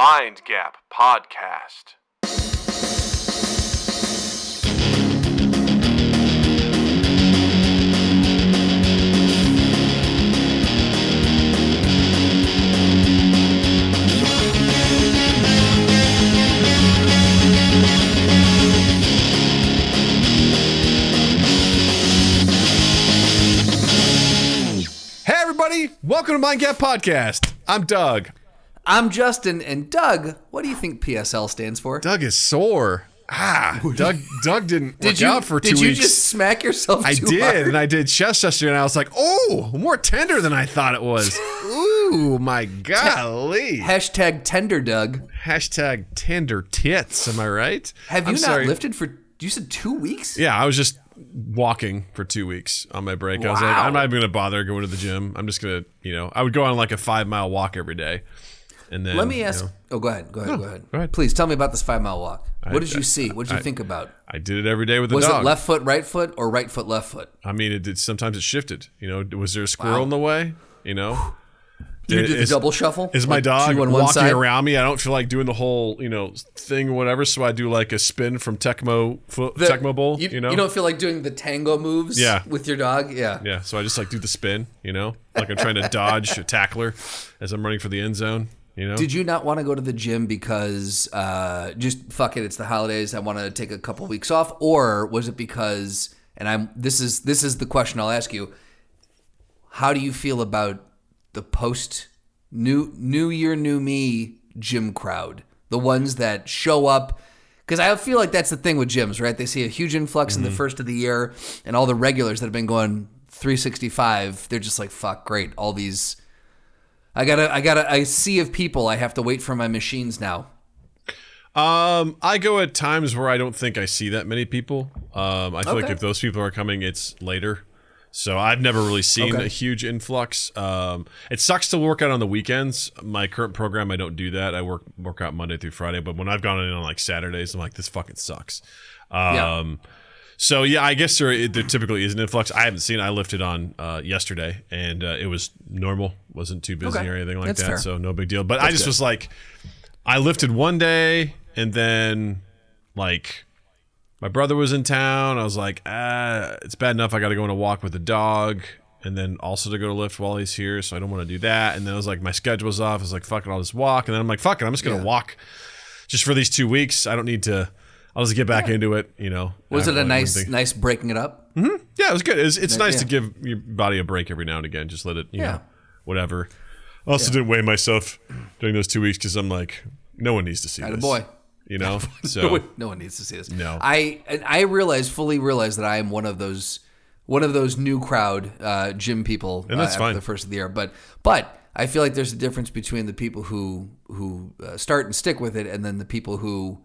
Mind Gap Podcast. Hey everybody, welcome to Mind Gap Podcast. I'm Doug. I'm Justin, and Doug, what do you think PSL stands for? Doug is sore. Doug didn't work out for 2 weeks. Did you just smack yourself too hard? I did, and I did chest yesterday, and I was like, oh, more tender than I thought it was. Ooh, my golly. Hashtag tender, Doug. Hashtag tender tits, am I right? Have you not lifted for, you said 2 weeks? Yeah, I was just walking for 2 weeks on my break. I was like, I'm not even going to bother going to the gym. I'm just going to, I would go on like a 5 mile walk every day. And then, let me ask. Go ahead. Go ahead. Please tell me about this 5 mile walk. What did you see? What did you think about? I did it every day with the dog. Was it left foot, or right foot? I mean, it did. Sometimes it shifted. Was there a squirrel in the way? You do the double shuffle? Is my dog walking around me? I don't feel like doing the whole, thing or whatever. So I do like a spin from Tecmo Bowl. You don't feel like doing the tango moves with your dog? Yeah. Yeah. So I just like do the spin, like I'm trying to dodge a tackler as I'm running for the end zone. Did you not want to go to the gym because just fuck it, it's the holidays, I want to take a couple weeks off, or was it because, and this is the question I'll ask you, how do you feel about the post new year new me gym crowd, the ones that show up? Because I feel like that's the thing with gyms, right? They see a huge influx in the first of the year, and all the regulars that have been going 365, they're just like, fuck, great, all these. I got a sea of people. I have to wait for my machines now. I go at times where I don't think I see that many people. I feel like if those people are coming, it's later. So I've never really seen a huge influx. It sucks to work out on the weekends. My current program, I don't do that. I work out Monday through Friday. But when I've gone in on like Saturdays, I'm like, this fucking sucks. So, I guess there typically is an influx. I haven't seen it. I lifted on yesterday, and it was normal. Wasn't too busy or anything like that, fair. So no big deal. But I just was like, I lifted one day, and then, like, my brother was in town. I was like, it's bad enough I got to go on a walk with the dog, and then also to go to lift while he's here, so I don't want to do that. And then I was like, my schedule was off. I was like, fuck it, I'll just walk. And then I'm like, fuck it, I'm just going to walk just for these 2 weeks. I don't need to... I'll just get back into it, Was it a nice breaking it up? Mm-hmm. Yeah, it was good. It's nice to give your body a break every now and again. Just let it, whatever. I also didn't weigh myself during those 2 weeks because I'm like, no one needs to see this. Boy. So no one needs to see this. No. I fully realize that I am one of those new crowd gym people and that's after fine. The first of the year. But I feel like there's a difference between the people who start and stick with it and then the people who...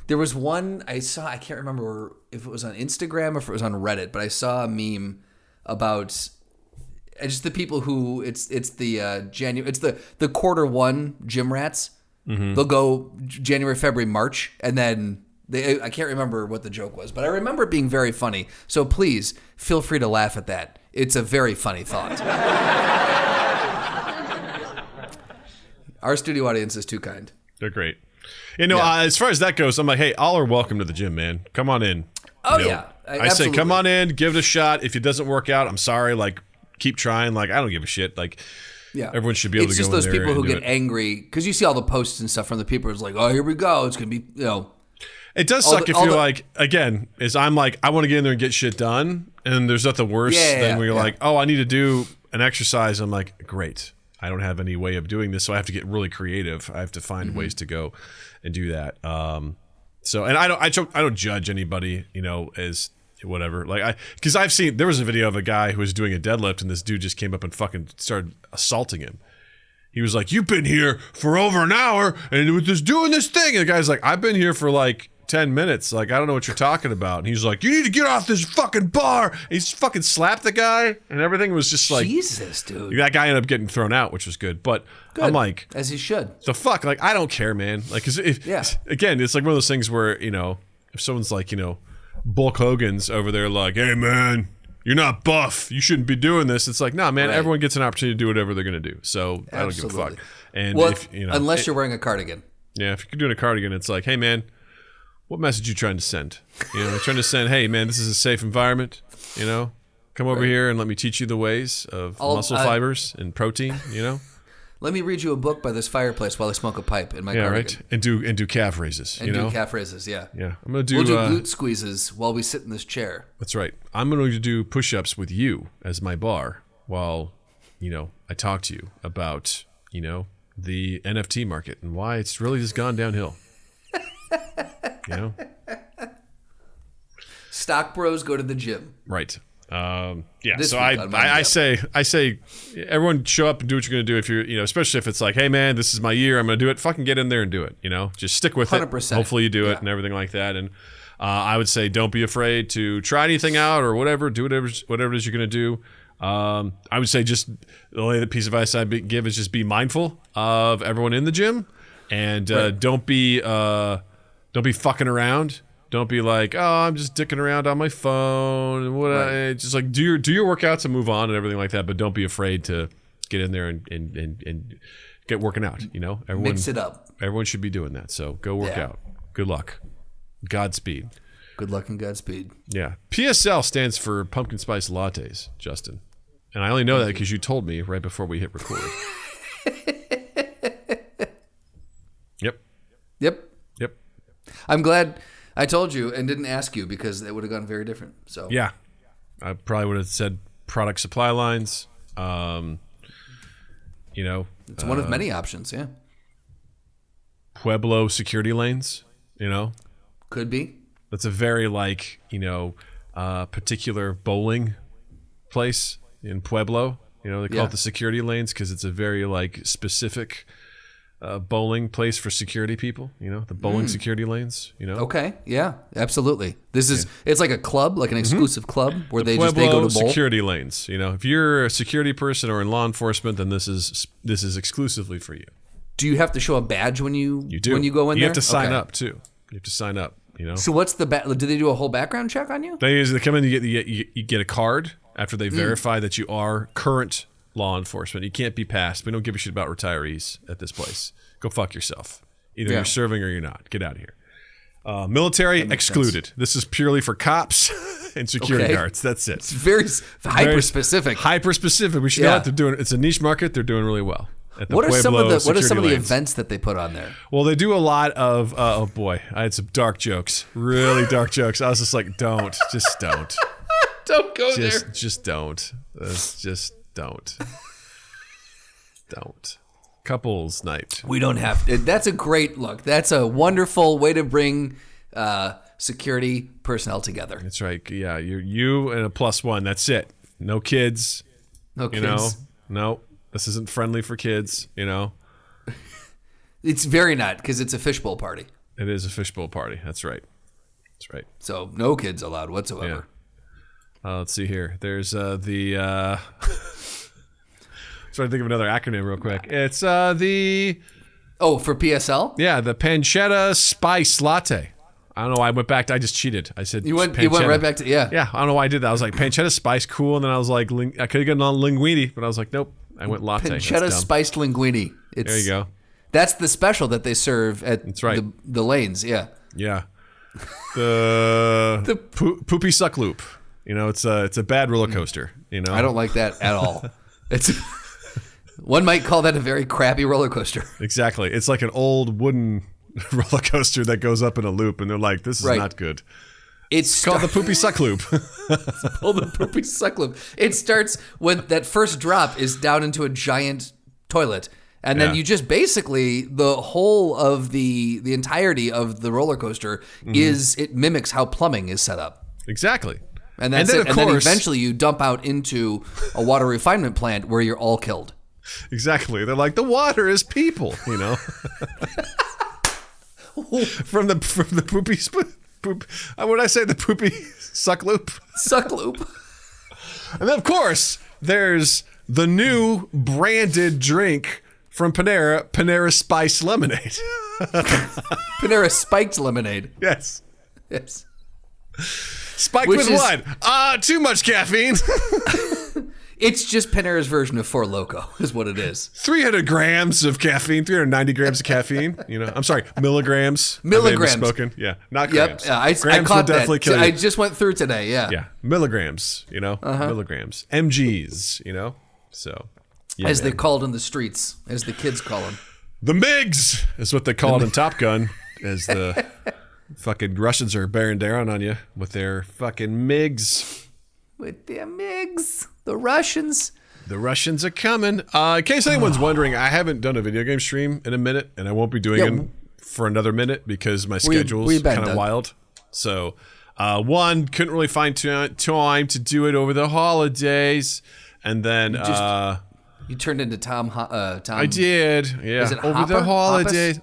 there was one I saw, I can't remember if it was on Instagram or if it was on Reddit, but I saw a meme about just the people who it's the quarter one gym rats. Mm-hmm. They'll go January, February, March, and then I can't remember what the joke was, but I remember it being very funny. So please feel free to laugh at that. It's a very funny thought. Our studio audience is too kind. They're great. As far as that goes, I'm like, hey, all are welcome to the gym, man. Come on in. Oh, yeah. I say, come on in, give it a shot. If it doesn't work out, I'm sorry. Like, keep trying. Like, I don't give a shit. Like, everyone should be able to go in there. It's just those people who get angry because you see all the posts and stuff from the people. It's like, oh, here we go. It's going to be, It does suck if you're like, again, I'm like, I want to get in there and get shit done. And there's nothing worse than when you're like, oh, I need to do an exercise. I'm like, great. I don't have any way of doing this, so I have to get really creative. I have to find ways to go and do that. And I don't judge anybody, as whatever. Like because I've seen there was a video of a guy who was doing a deadlift, and this dude just came up and fucking started assaulting him. He was like, "You've been here for over an hour, and it was just doing this thing." And the guy's like, "I've been here for like 10 minutes. Like, I don't know what you're talking about." And he's like, "You need to get off this fucking bar." And he fucking slapped the guy, and everything was just like, Jesus, dude. That guy ended up getting thrown out, which was good. But I'm like, as he should. The fuck, like, I don't care, man. Like, cause again, it's like one of those things where if someone's like, Bulk Hogan's over there, like, "Hey, man, you're not buff. You shouldn't be doing this. It's like, nah, man, Right. everyone gets an opportunity to do whatever they're going to do. So I don't give a fuck. And Well, if, unless you're wearing a cardigan. Yeah, if you're doing a cardigan, it's like, hey, man, what message are you trying to send? You're trying to send, hey, man, this is a safe environment. Come over here and let me teach you the ways of muscle fibers and protein. Let me read you a book by this fireplace while I smoke a pipe in my Yeah, cardigan. right. And do calf raises. And do calf raises, yeah. Yeah, I'm gonna do. We'll do glute squeezes while we sit in this chair. That's right. I'm going to do push-ups with you as my bar while, I talk to you about, the NFT market and why it's really just gone downhill. Stock bros go to the gym. Right. Yeah. This So week on I say everyone show up and do what you're going to do. If you're, especially if it's like, hey man, this is my year, I'm going to do it. Fucking get in there and do it. Just stick with 100%. it. Hopefully you do it and everything like that. And I would say don't be afraid to try anything out or whatever. Do whatever it is you're going to do. I would say just the only piece of advice I'd give is just be mindful of everyone in the gym and don't be fucking around. Don't be like, oh, I'm just dicking around on my phone and just like do your workouts and move on and everything like that. But don't be afraid to get in there and get working out. Everyone Mix it up. Everyone should be doing that. So go work out. Good luck. Godspeed. Good luck and Godspeed. Yeah. PSL stands for pumpkin spice lattes, Justin. And I only know that because you told me right before we hit record. Yep. I'm glad I told you and didn't ask you because it would have gone very different. So Yeah. I probably would have said product supply lines. It's one of many options, yeah. Pueblo security lanes, Could be. That's a very particular bowling place in Pueblo. They call it the security lanes because it's a very specific bowling place for security people. The bowling security lanes. Okay, yeah, absolutely. This is it's like a club, like an exclusive club where they go Pueblo to bowl. security lanes. If you're a security person or in law enforcement, then this is exclusively for you. Do you have to show a badge when you do. when you go in there? You have to sign up too. You have to sign up. So what's the do they do a whole background check on you? They come in. You get a card after they verify that you are current law enforcement. You can't be passed. We don't give a shit about retirees at this place. Go fuck yourself. Either you're serving or you're not. Get out of here. Military excluded. Sense. This is purely for cops and security guards. That's it. It's very hyper specific. Hyper specific. We should know what they're doing. It's a niche market. They're doing really well. What are some of the events that they put on there? Well, they do a lot of. Oh boy, I had some dark jokes. Really dark jokes. I was just like, don't. Don't go there. Just don't. Just don't. Don't. Couples night. We don't have to. That's a great look. That's a wonderful way to bring security personnel together. That's right. Yeah, you and a +1. That's it. No kids. No kids. No. This isn't friendly for kids. It's very not because it's a fishbowl party. It is a fishbowl party. That's right. So no kids allowed whatsoever. Yeah. Let's see here. There's the. Trying to think of another acronym real quick. It's the. Oh, for PSL? Yeah, the pancetta spice latte. I don't know why I went back to. I just cheated. I said you went right back to Yeah, I don't know why I did that. I was like pancetta spice, cool, and then I was like, I could have gotten on linguine, but I was like, nope. I went latte. Pancetta spiced linguine. There you go. That's the special that they serve at the lanes. Yeah. Yeah. The poopy suck loop. It's a bad roller coaster. I don't like that at all. It's one might call that a very crappy roller coaster. Exactly. It's like an old wooden roller coaster that goes up in a loop, and they're like, "This is not good." It's called the poopy suck loop. It's called the poopy suck loop. It starts when that first drop is down into a giant toilet, and then you just basically the whole of the entirety of the roller coaster is it mimics how plumbing is set up. Exactly. And that's it. And then eventually you dump out into a water refinement plant where you're all killed. Exactly. They're like, the water is people, From the poopy poop. What did I say? The poopy suck loop. Suck loop. And then, of course, there's the new branded drink from Panera Spice Lemonade. Panera Spiked Lemonade. Yes. Spiked with what? Too much caffeine. It's just Panera's version of Four Loko, is what it is. 300 grams of caffeine, 390 grams of caffeine. I'm sorry, milligrams. Milligrams. Spoken. Yeah, not grams. Yep. I grams caught would definitely that. kill you. I just went through today. Yeah. Yeah, milligrams. Milligrams, mgs. So, yeah, as they called in the streets, as the kids call them. The MiGs is what they call it in Top Gun, as the fucking Russians are bearing down on you with their fucking MiGs. With their MiGs. The Russians. The Russians are coming. In case anyone's wondering, I haven't done a video game stream in a minute, and I won't be doing it for another minute because my schedule's kind of wild. So, one, couldn't really find time to do it over the holidays, and then you turned into Tom. I did, yeah. Is it over Hopper? the holidays. Hoppus?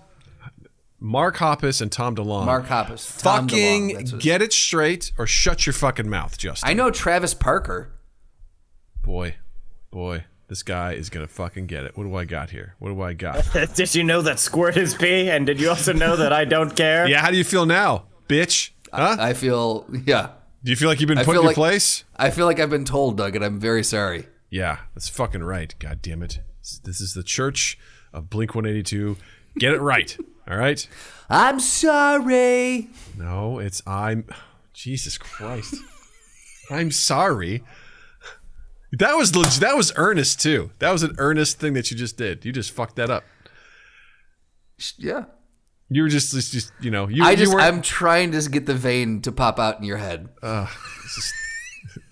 Mark Hoppus and Tom DeLonge. Mark Hoppus. Fucking get it straight or shut your fucking mouth, Justin. I know Travis Parker. Boy, this guy is going to fucking get it. What do I got here? What do I got? Did you know that squirt is pee? And did you also know that I don't care? Yeah, how do you feel now, bitch? Huh? I feel, yeah. Do you feel like you've been put in your place? I feel like I've been told, Doug, and I'm very sorry. Yeah, that's fucking right. God damn it. This is the Church of Blink-182. Get it right, all right? I'm sorry. No, it's Jesus Christ. I'm sorry. That was earnest too. That was an earnest thing that you just did. You just fucked that up. Yeah. You were just I'm trying to get the vein to pop out in your head.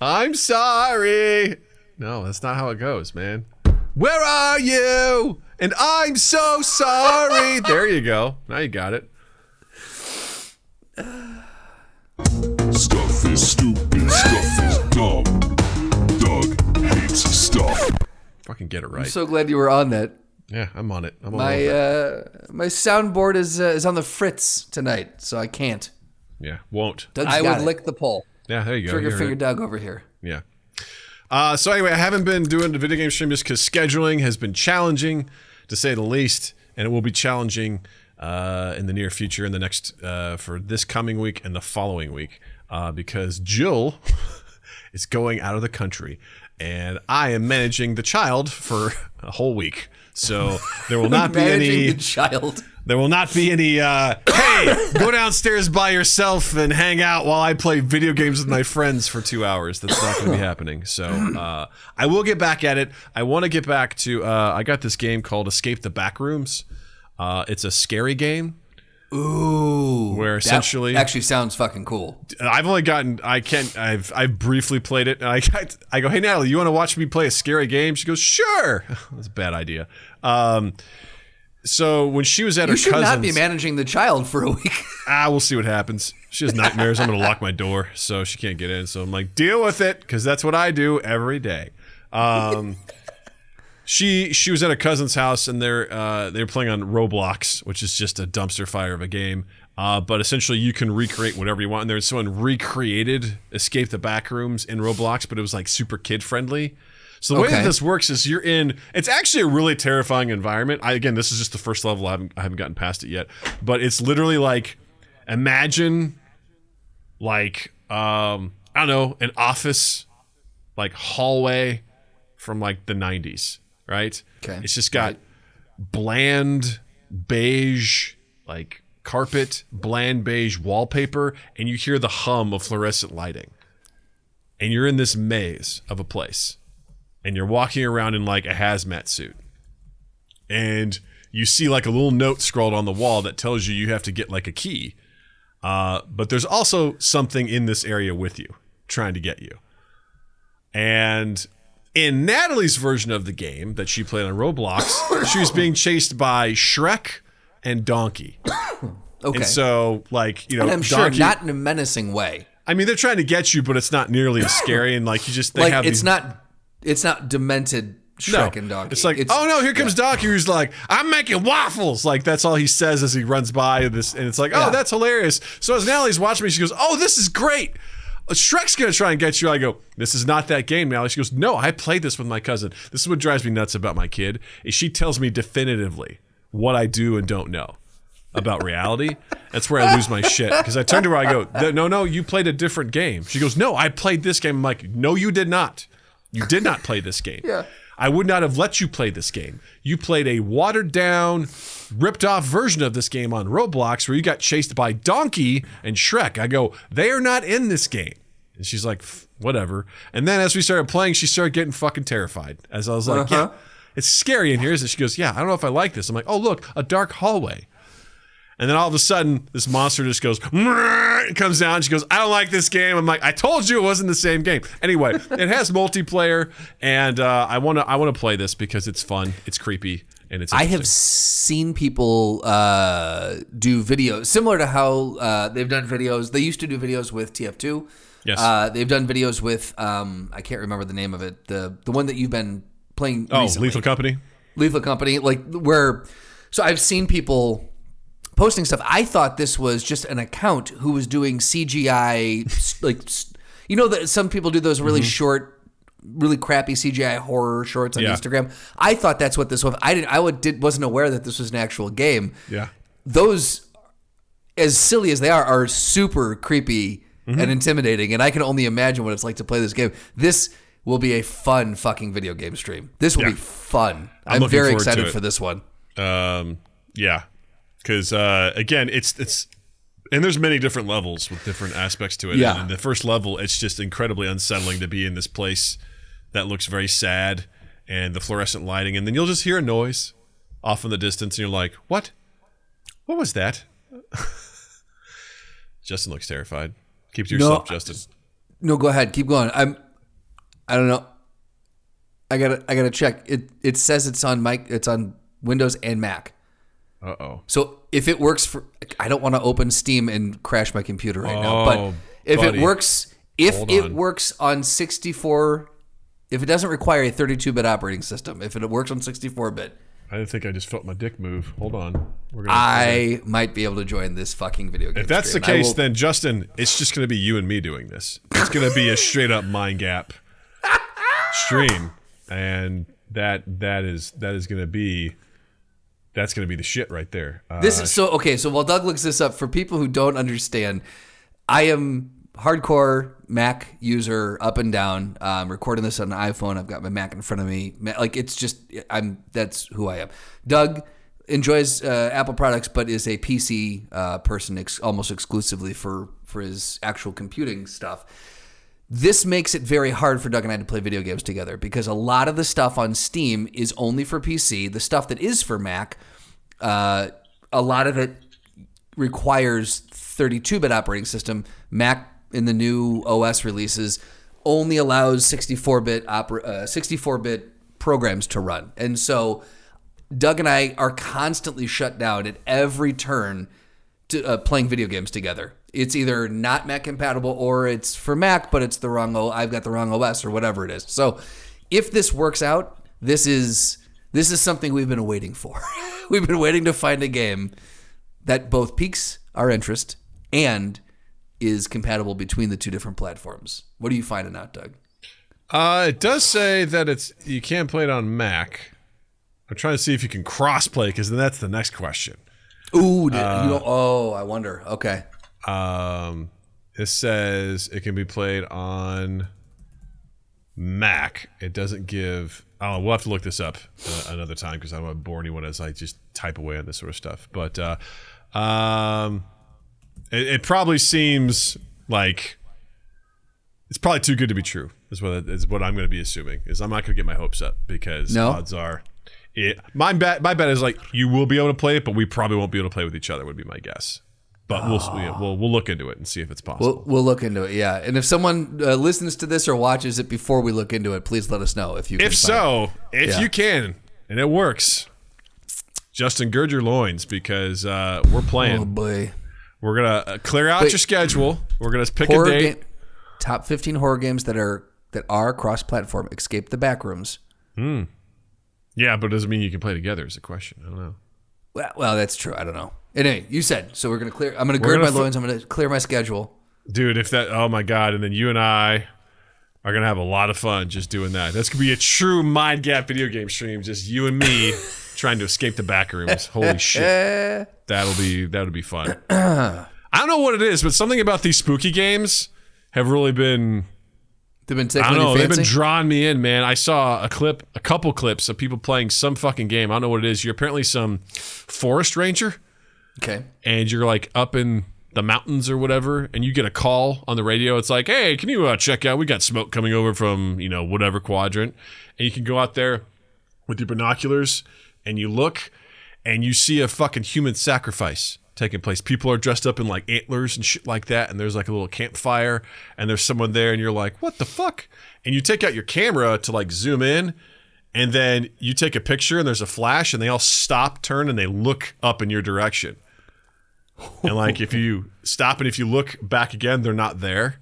I'm sorry. No, that's not how it goes, man. Where are you? And I'm so sorry. There you go. Now you got it. Stuff is stupid. Stuff is dumb. Doug hates stuff. Fucking get it right. I'm so glad you were on that. Yeah, I'm on it. I'm on my it. My soundboard is on the fritz tonight, so I can't. Yeah, won't. Doug's I got would it. lick the pole. Yeah, there you go. Trigger finger Doug over here. Yeah. So anyway, I haven't been doing the video game stream just because scheduling has been challenging, to say the least, and it will be challenging in the near future, in the next for this coming week and the following week, because Jill is going out of the country, and I am managing the child for a whole week. So there will not be any the child. There will not be any, hey, go downstairs by yourself and hang out while I play video games with my friends for 2 hours. That's not going to be happening. So I will get back at it. I want to get back to, I got this game called Escape the Backrooms. It's a scary game. Ooh. Where essentially... That actually sounds fucking cool. I've only gotten, I've briefly played it. And I go, hey, Natalie, you want to watch me play a scary game? She goes, sure. That's a bad idea. So when she was at her cousin's... You should not be managing the child for a week. We'll see what happens. She has nightmares. I'm going to lock my door so she can't get in. So I'm like, deal with it, because that's what I do every day. She was at a cousin's house, and they were playing on Roblox, which is just a dumpster fire of a game. But essentially, you can recreate whatever you want. And someone recreated Escape the Backrooms in Roblox, but it was like super kid friendly. So the way that this works is you're in. It's actually a really terrifying environment. Again, this is just the first level. I haven't gotten past it yet. But it's literally like, imagine, like I don't know, an office, like hallway from like the 90s. Right? Okay. It's just got bland beige, like carpet, bland beige wallpaper, and you hear the hum of fluorescent lighting. And you're in this maze of a place. And you're walking around in like a hazmat suit. And you see like a little note scrawled on the wall that tells you have to get like a key. But there's also something in this area with you, trying to get you. And in Natalie's version of the game that she played on Roblox, she was being chased by Shrek and Donkey. Okay. And so, like, and I'm sure not in a menacing way. I mean, they're trying to get you, but it's not nearly as scary. And like, it's not demented Shrek and Donkey. It's like, oh no, here comes Donkey, who's like, I'm making waffles. Like, that's all he says as he runs by this. And it's like, oh, that's hilarious. So as Natalie's watching me, she goes, oh, this is great. Shrek's going to try and get you. I go, this is not that game, Natalie. She goes, no, I played this with my cousin. This is what drives me nuts about my kid, is she tells me definitively what I do and don't know. about reality, that's where I lose my shit. Because I turn to her, I go, no, you played a different game. She goes, no, I played this game. I'm like, no, you did not. You did not play this game. Yeah. I would not have let you play this game. You played a watered down, ripped off version of this game on Roblox where you got chased by Donkey and Shrek. I go, they are not in this game. And she's like, whatever. And then as we started playing, she started getting fucking terrified. As I was like, yeah, it's scary in here. And she goes, yeah, I don't know if I like this. I'm like, oh, look, a dark hallway. And then all of a sudden, this monster just goes, and comes down. She goes, I don't like this game. I'm like, I told you it wasn't the same game. Anyway, it has multiplayer, and I want to play this because it's fun, it's creepy, and it's. I have seen people do videos similar to how they've done videos. They used to do videos with TF2. Yes. They've done videos with I can't remember the name of it. The one that you've been playing. Oh, recently. Lethal Company. Lethal Company, like where. So I've seen people posting stuff. I thought this was just an account who was doing CGI, like, you know that some people do those really short, really crappy CGI horror shorts on Instagram. I thought that's what this was. Wasn't aware that this was an actual game. Yeah. Those, as silly as they are super creepy and intimidating, and I can only imagine what it's like to play this game. This will be a fun fucking video game stream. This will be fun. I'm very excited for this one. Yeah. Because again, it's and there's many different levels with different aspects to it. Yeah. And the first level, it's just incredibly unsettling to be in this place that looks very sad, and the fluorescent lighting, and then you'll just hear a noise off in the distance, and you're like, "What? What was that?" Justin looks terrified. Keep to yourself, Justin. No, go ahead. Keep going. I don't know. I gotta check. It says it's on Windows and Mac. Uh-oh. So if it works for, I don't want to open Steam and crash my computer right now. But if it works on 64, if it doesn't require a 32-bit operating system, if it works on 64-bit, I think I just felt my dick move. Hold on. I might be able to join this fucking video game. If that's the case, then Justin, it's just going to be you and me doing this. It's going to be a straight up mind gap stream, and that is going to be. That's going to be the shit right there. This is so okay. So while Doug looks this up, for people who don't understand, I am hardcore Mac user up and down. I'm recording this on an iPhone. I've got my Mac in front of me. Like it's just that's who I am. Doug enjoys Apple products, but is a PC person almost exclusively for his actual computing stuff. This makes it very hard for Doug and I to play video games together because a lot of the stuff on Steam is only for PC. The stuff that is for Mac, a lot of it requires 32-bit operating system. Mac in the new OS releases only allows 64-bit programs to run. And so Doug and I are constantly shut down at every turn to playing video games together. It's either not Mac compatible or it's for Mac, but it's I've got the wrong OS or whatever it is. So if this works out, this is something we've been waiting for. We've been waiting to find a game that both piques our interest and is compatible between the two different platforms. What are you finding out, Doug? It does say that you can play it on Mac. I'm trying to see if you can cross-play, because then that's the next question. Ooh, I wonder. Okay. It says it can be played on Mac. It doesn't give. Oh, we'll have to look this up another time because I don't want to bore anyone as I just type away on this sort of stuff. But it probably seems like it's probably too good to be true. Is what I'm going to be assuming. Is I'm not going to get my hopes up because odds are. My bet is like you will be able to play it, but we probably won't be able to play with each other. Would be my guess. But we'll look into it and see if it's possible. We'll look into it, yeah. And if someone listens to this or watches it before we look into it, please let us know if you can. If you can, and it works, Justin, gird your loins because we're playing. Oh boy, we're gonna clear out your schedule. We're gonna pick a date. Top 15 horror games that are cross-platform. Escape the Backrooms. Yeah, but it doesn't mean you can play together. Is the question. I don't know. Well, that's true. I don't know. Anyway, you said so. We're gonna clear. I'm gonna gird my loins. I'm gonna clear my schedule, dude. Oh my god! And then you and I are gonna have a lot of fun just doing that. That's gonna be a true mind gap video game stream. Just you and me trying to escape the back rooms. Holy shit. That'll be fun. I don't know what it is, but something about these spooky games have really been... They've been tickling your fancy? They've been drawing me in, man. I saw a couple clips of people playing some fucking game. I don't know what it is. You're apparently some forest ranger. Okay. And you're like up in the mountains or whatever, and you get a call on the radio. It's like, hey, can you check out? We got smoke coming over from, whatever quadrant. And you can go out there with your binoculars, and you look, and you see a fucking human sacrifice taking place. People are dressed up in like antlers and shit like that, and there's like a little campfire, and there's someone there, and you're like, what the fuck? And you take out your camera to like zoom in, and then you take a picture, and there's a flash, and they all stop, turn, and they look up in your direction. And like if you stop and if you look back again, they're not there.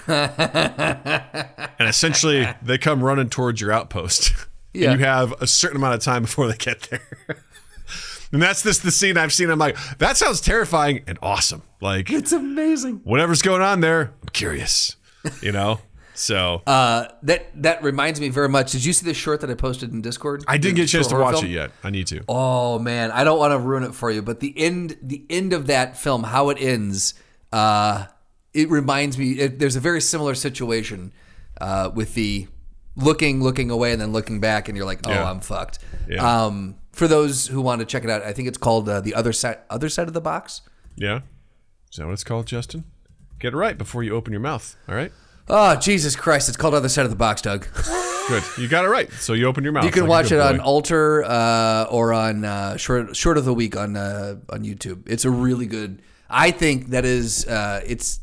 And essentially they come running towards your outpost. Yeah. And you have a certain amount of time before they get there. And that's the scene I've seen. I'm like, that sounds terrifying and awesome. Like, it's amazing. Whatever's going on there, I'm curious. So that reminds me very much. Did you see the short that I posted in Discord? I didn't get a chance to watch it yet. I need to. Oh man, I don't want to ruin it for you, but the end of that film, how it ends, it reminds me. There's a very similar situation with the looking away and then looking back, and you're like, oh, yeah. I'm fucked. Yeah. For those who want to check it out, I think it's called The Other Side of the Box. Yeah. Is that what it's called, Justin? Get it right before you open your mouth. All right. Oh, Jesus Christ. It's called Other Side of the Box, Doug. Good. You got it right. So you open your mouth. You can watch it on Alter or on Short of the Week on YouTube. It's a really good... I think that is... it's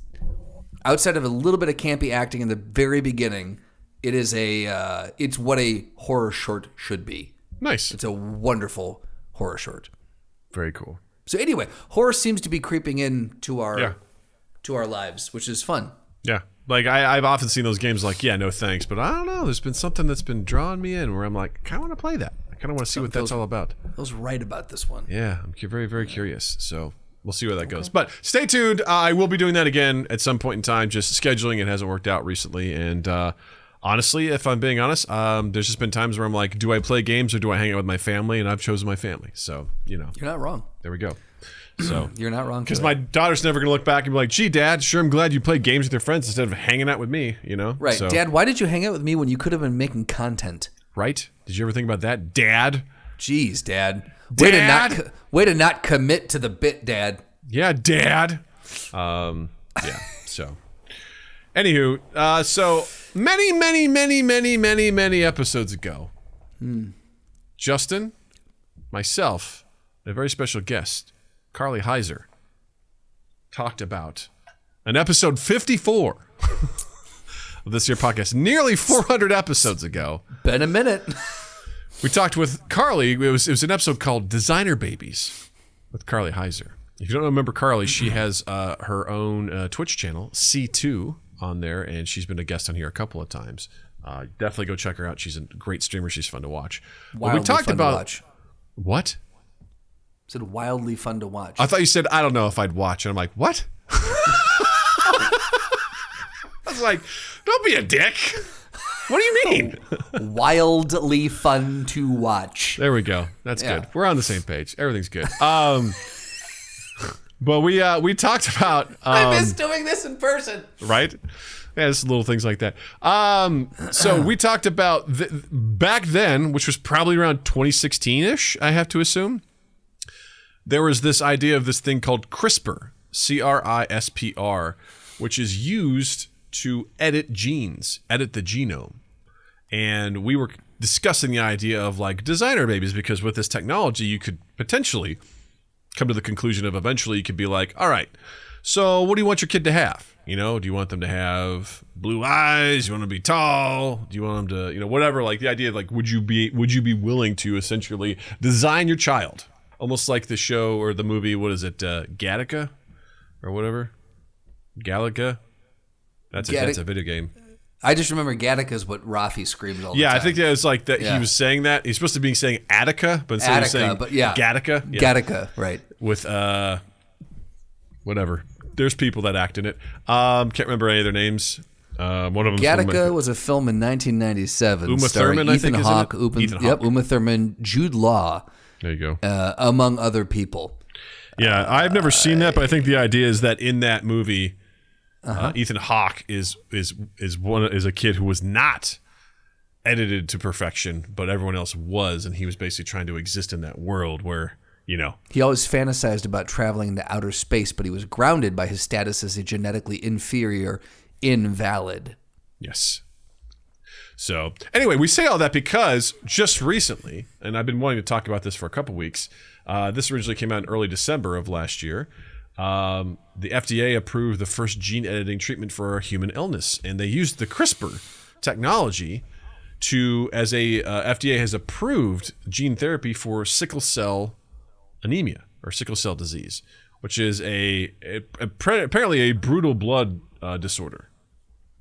outside of a little bit of campy acting in the very beginning, it is it's what a horror short should be. Nice. It's a wonderful horror short. Very cool. So anyway, horror seems to be creeping into our lives, which is fun. Yeah. Like, I've often seen those games like, yeah, no thanks. But I don't know. There's been something that's been drawing me in where I'm like, I kind of want to play that. I kind of want to see what that's all about. I was right about this one. Yeah. I'm very, very curious. So we'll see where that goes. But stay tuned. I will be doing that again at some point in time. Just scheduling it hasn't worked out recently. And honestly, if I'm being honest, there's just been times where I'm like, do I play games or do I hang out with my family? And I've chosen my family. So, You're not wrong. There we go. So you're not wrong. Because my daughter's never going to look back and be like, gee, Dad, sure, I'm glad you played games with your friends instead of hanging out with me, Right. So, Dad, why did you hang out with me when you could have been making content? Right? Did you ever think about that, Dad? Jeez, Dad. Way to not commit to the bit, Dad. Yeah, Dad. Yeah, so. Anywho, so many episodes ago, Justin, myself, and a very special guest, Carly Heiser, talked about an episode 54 of this here podcast, nearly 400 episodes ago. Been a minute. We talked with Carly. It was an episode called Designer Babies with Carly Heiser. If you don't remember Carly, she has her own Twitch channel, C2, on there, and she's been a guest on here a couple of times. Definitely go check her out. She's a great streamer. She's fun to watch. Wildly we talked fun about to watch. What? I said wildly fun to watch. I thought you said I don't know if I'd watch, and I'm like, what? I was like, don't be a dick. What do you mean? Wildly fun to watch. There we go. That's good. We're on the same page. Everything's good. But we talked about. I miss doing this in person. Right? Yeah, just little things like that. So we talked about back then, which was probably around 2016-ish, I have to assume. There was this idea of this thing called CRISPR, CRISPR, which is used to edit genes, edit the genome. And we were discussing the idea of like designer babies, because with this technology, you could potentially come to the conclusion of eventually you could be like, all right, so what do you want your kid to have? Do you want them to have blue eyes? Do you want them to be tall? Do you want them to, whatever? Like the idea of like, would you be willing to essentially design your child? Almost like the show or the movie, what is it, Gattaca or whatever? Galaga? That's a video game. I just remember Gattaca is what Rafi screams all the time. Yeah, I think that was like that. Yeah. He was saying that. He's supposed to be saying Attica, but instead of saying Gattaca. Yeah. Gattaca, right. With, whatever. There's people that act in it. Can't remember any of their names. One of them. Gattaca was a film in 1997. Uma Thurman, I think, Ethan Hawke, Ethan Hawke. Uma Thurman, Jude Law. There you go. Among other people. Yeah, I've never seen that, but I think the idea is that in that movie, Ethan Hawke is a kid who was not edited to perfection, but everyone else was, and he was basically trying to exist in that world where, he always fantasized about traveling into outer space, but he was grounded by his status as a genetically inferior invalid. Yes. So anyway, we say all that because just recently, and I've been wanting to talk about this for a couple weeks. This originally came out in early December of last year. The FDA approved the first gene editing treatment for a human illness, and they used the CRISPR technology FDA has approved gene therapy for sickle cell anemia or sickle cell disease, which is apparently a brutal blood disorder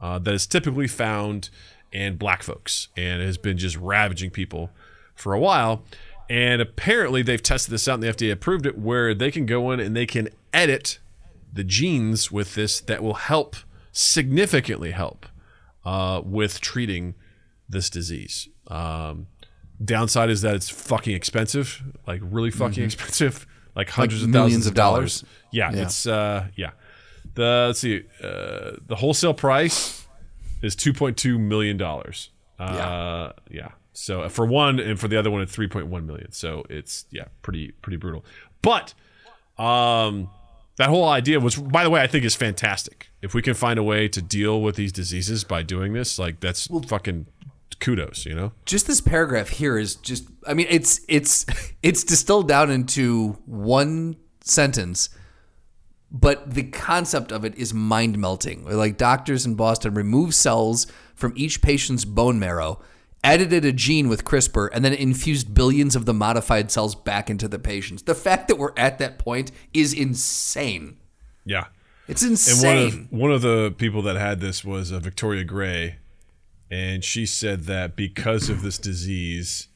that is typically found in black folks and has been just ravaging people for a while. And apparently they've tested this out and the FDA approved it, where they can go in and they can edit the genes with this that will significantly help with treating this disease. Downside is that it's fucking expensive, like really fucking expensive, like hundreds of thousands of dollars. Yeah, it's let's see, the wholesale price is $2.2 million. Yeah. So for one, and for the other one, it's $3.1 million. So it's pretty brutal. But that whole idea was, by the way, I think is fantastic. If we can find a way to deal with these diseases by doing this, like that's fucking kudos, Just this paragraph here is just, I mean, it's distilled down into one sentence, but the concept of it is mind melting. Like, doctors in Boston removed cells from each patient's bone marrow, edited a gene with CRISPR, and then infused billions of the modified cells back into the patients. The fact that we're at that point is insane. Yeah. It's insane. And one of the people that had this was Victoria Gray, and she said that because of this disease,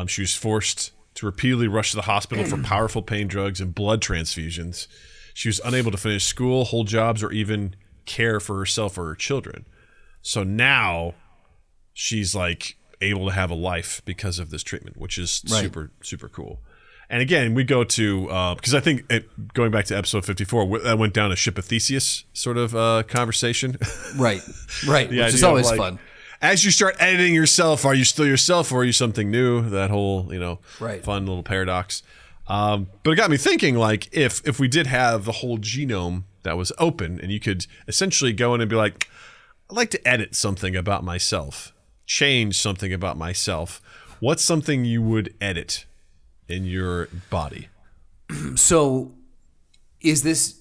she was forced to repeatedly rush to the hospital for powerful pain drugs and blood transfusions. She was unable to finish school, hold jobs, or even care for herself or her children. So now she's like able to have a life because of this treatment, which is super, super cool. And again, we go to, because I think going back to episode 54, that went down a Ship of Theseus sort of conversation. Right, which is always fun. As you start editing yourself, are you still yourself or are you something new? That whole, fun little paradox. But it got me thinking, like, if we did have the whole genome that was open and you could essentially go in and be like, I'd like to edit something about myself, change something about myself. What's something you would edit in your body? So is this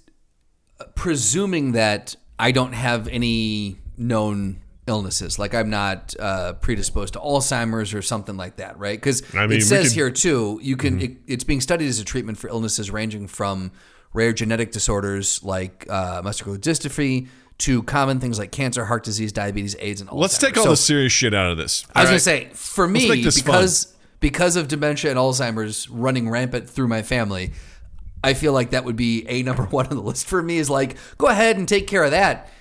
presuming that I don't have any known illnesses, like I'm not predisposed to Alzheimer's or something like that, right? Because it says here too, you can it's being studied as a treatment for illnesses ranging from rare genetic disorders like muscular dystrophy to common things like cancer, heart disease, diabetes, AIDS, and Alzheimer's. Let's take all the serious shit out of this. I was going to say, for me, because of dementia and Alzheimer's running rampant through my family, I feel like that would be a number one on the list for me, is like, go ahead and take care of that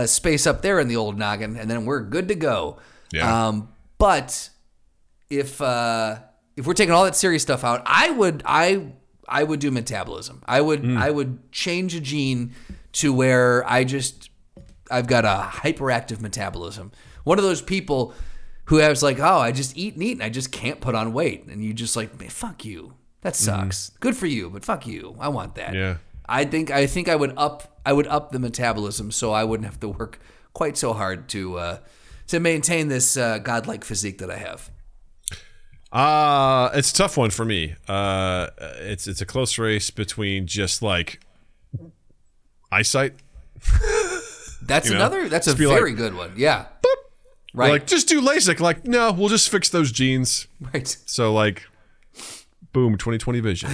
space up there in the old noggin, and then we're good to go. Yeah. But if we're taking all that serious stuff out, I would do metabolism. I would change a gene to where I've got a hyperactive metabolism. One of those people who has like, oh, I just eat and eat and I just can't put on weight. And you just like, man, fuck you. That sucks. Good for you, but fuck you. I want that. Yeah. I think I would up the metabolism so I wouldn't have to work quite so hard to maintain this godlike physique that I have. It's a tough one for me. It's a close race between just like eyesight. That's a very good one. Yeah. Boop. Right. Like, just do LASIK. Like, no, we'll just fix those genes. Right. So like, boom, 20/20 vision.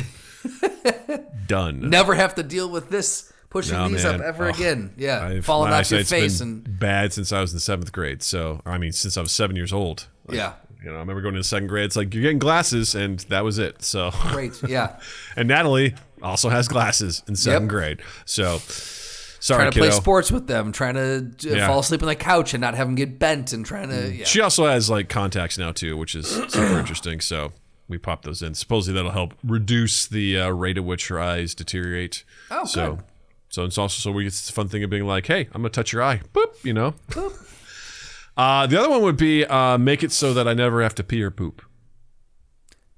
Done. Never have to deal with this pushing these up ever again. Yeah. Falling off your face. Been bad since I was in 7th grade. So, since I was 7 years old. Like, yeah. I remember going into 2nd grade. It's like, you're getting glasses, and that was it. So great. Yeah. And Natalie also has glasses in 7th grade. So sorry, trying to kiddo. play sports with them, trying to fall asleep on the couch and not have them get bent, and trying to. Yeah. She also has like contacts now too, which is super interesting. So we pop those in. Supposedly that'll help reduce the rate at which your eyes deteriorate. Oh, good. So it's also so we get the fun thing of being like, hey, I'm gonna touch your eye. Boop, you know. Boop. The other one would be make it so that I never have to pee or poop.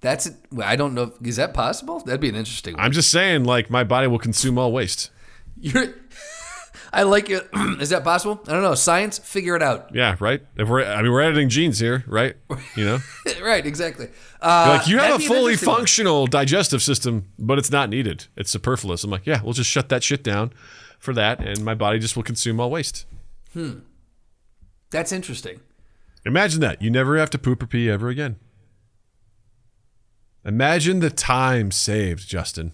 I don't know. Is that possible? That'd be an interesting one. I'm just saying, like, my body will consume all waste. I like it. Is that possible? I don't know. Science, figure it out. Yeah, right. We're editing genes here, right? You know, right? Exactly. like you have a fully functional digestive system, but it's not needed. It's superfluous. I'm like, yeah, we'll just shut that shit down for that, and my body just will consume all waste. That's interesting. Imagine that. You never have to poop or pee ever again. Imagine the time saved, Justin.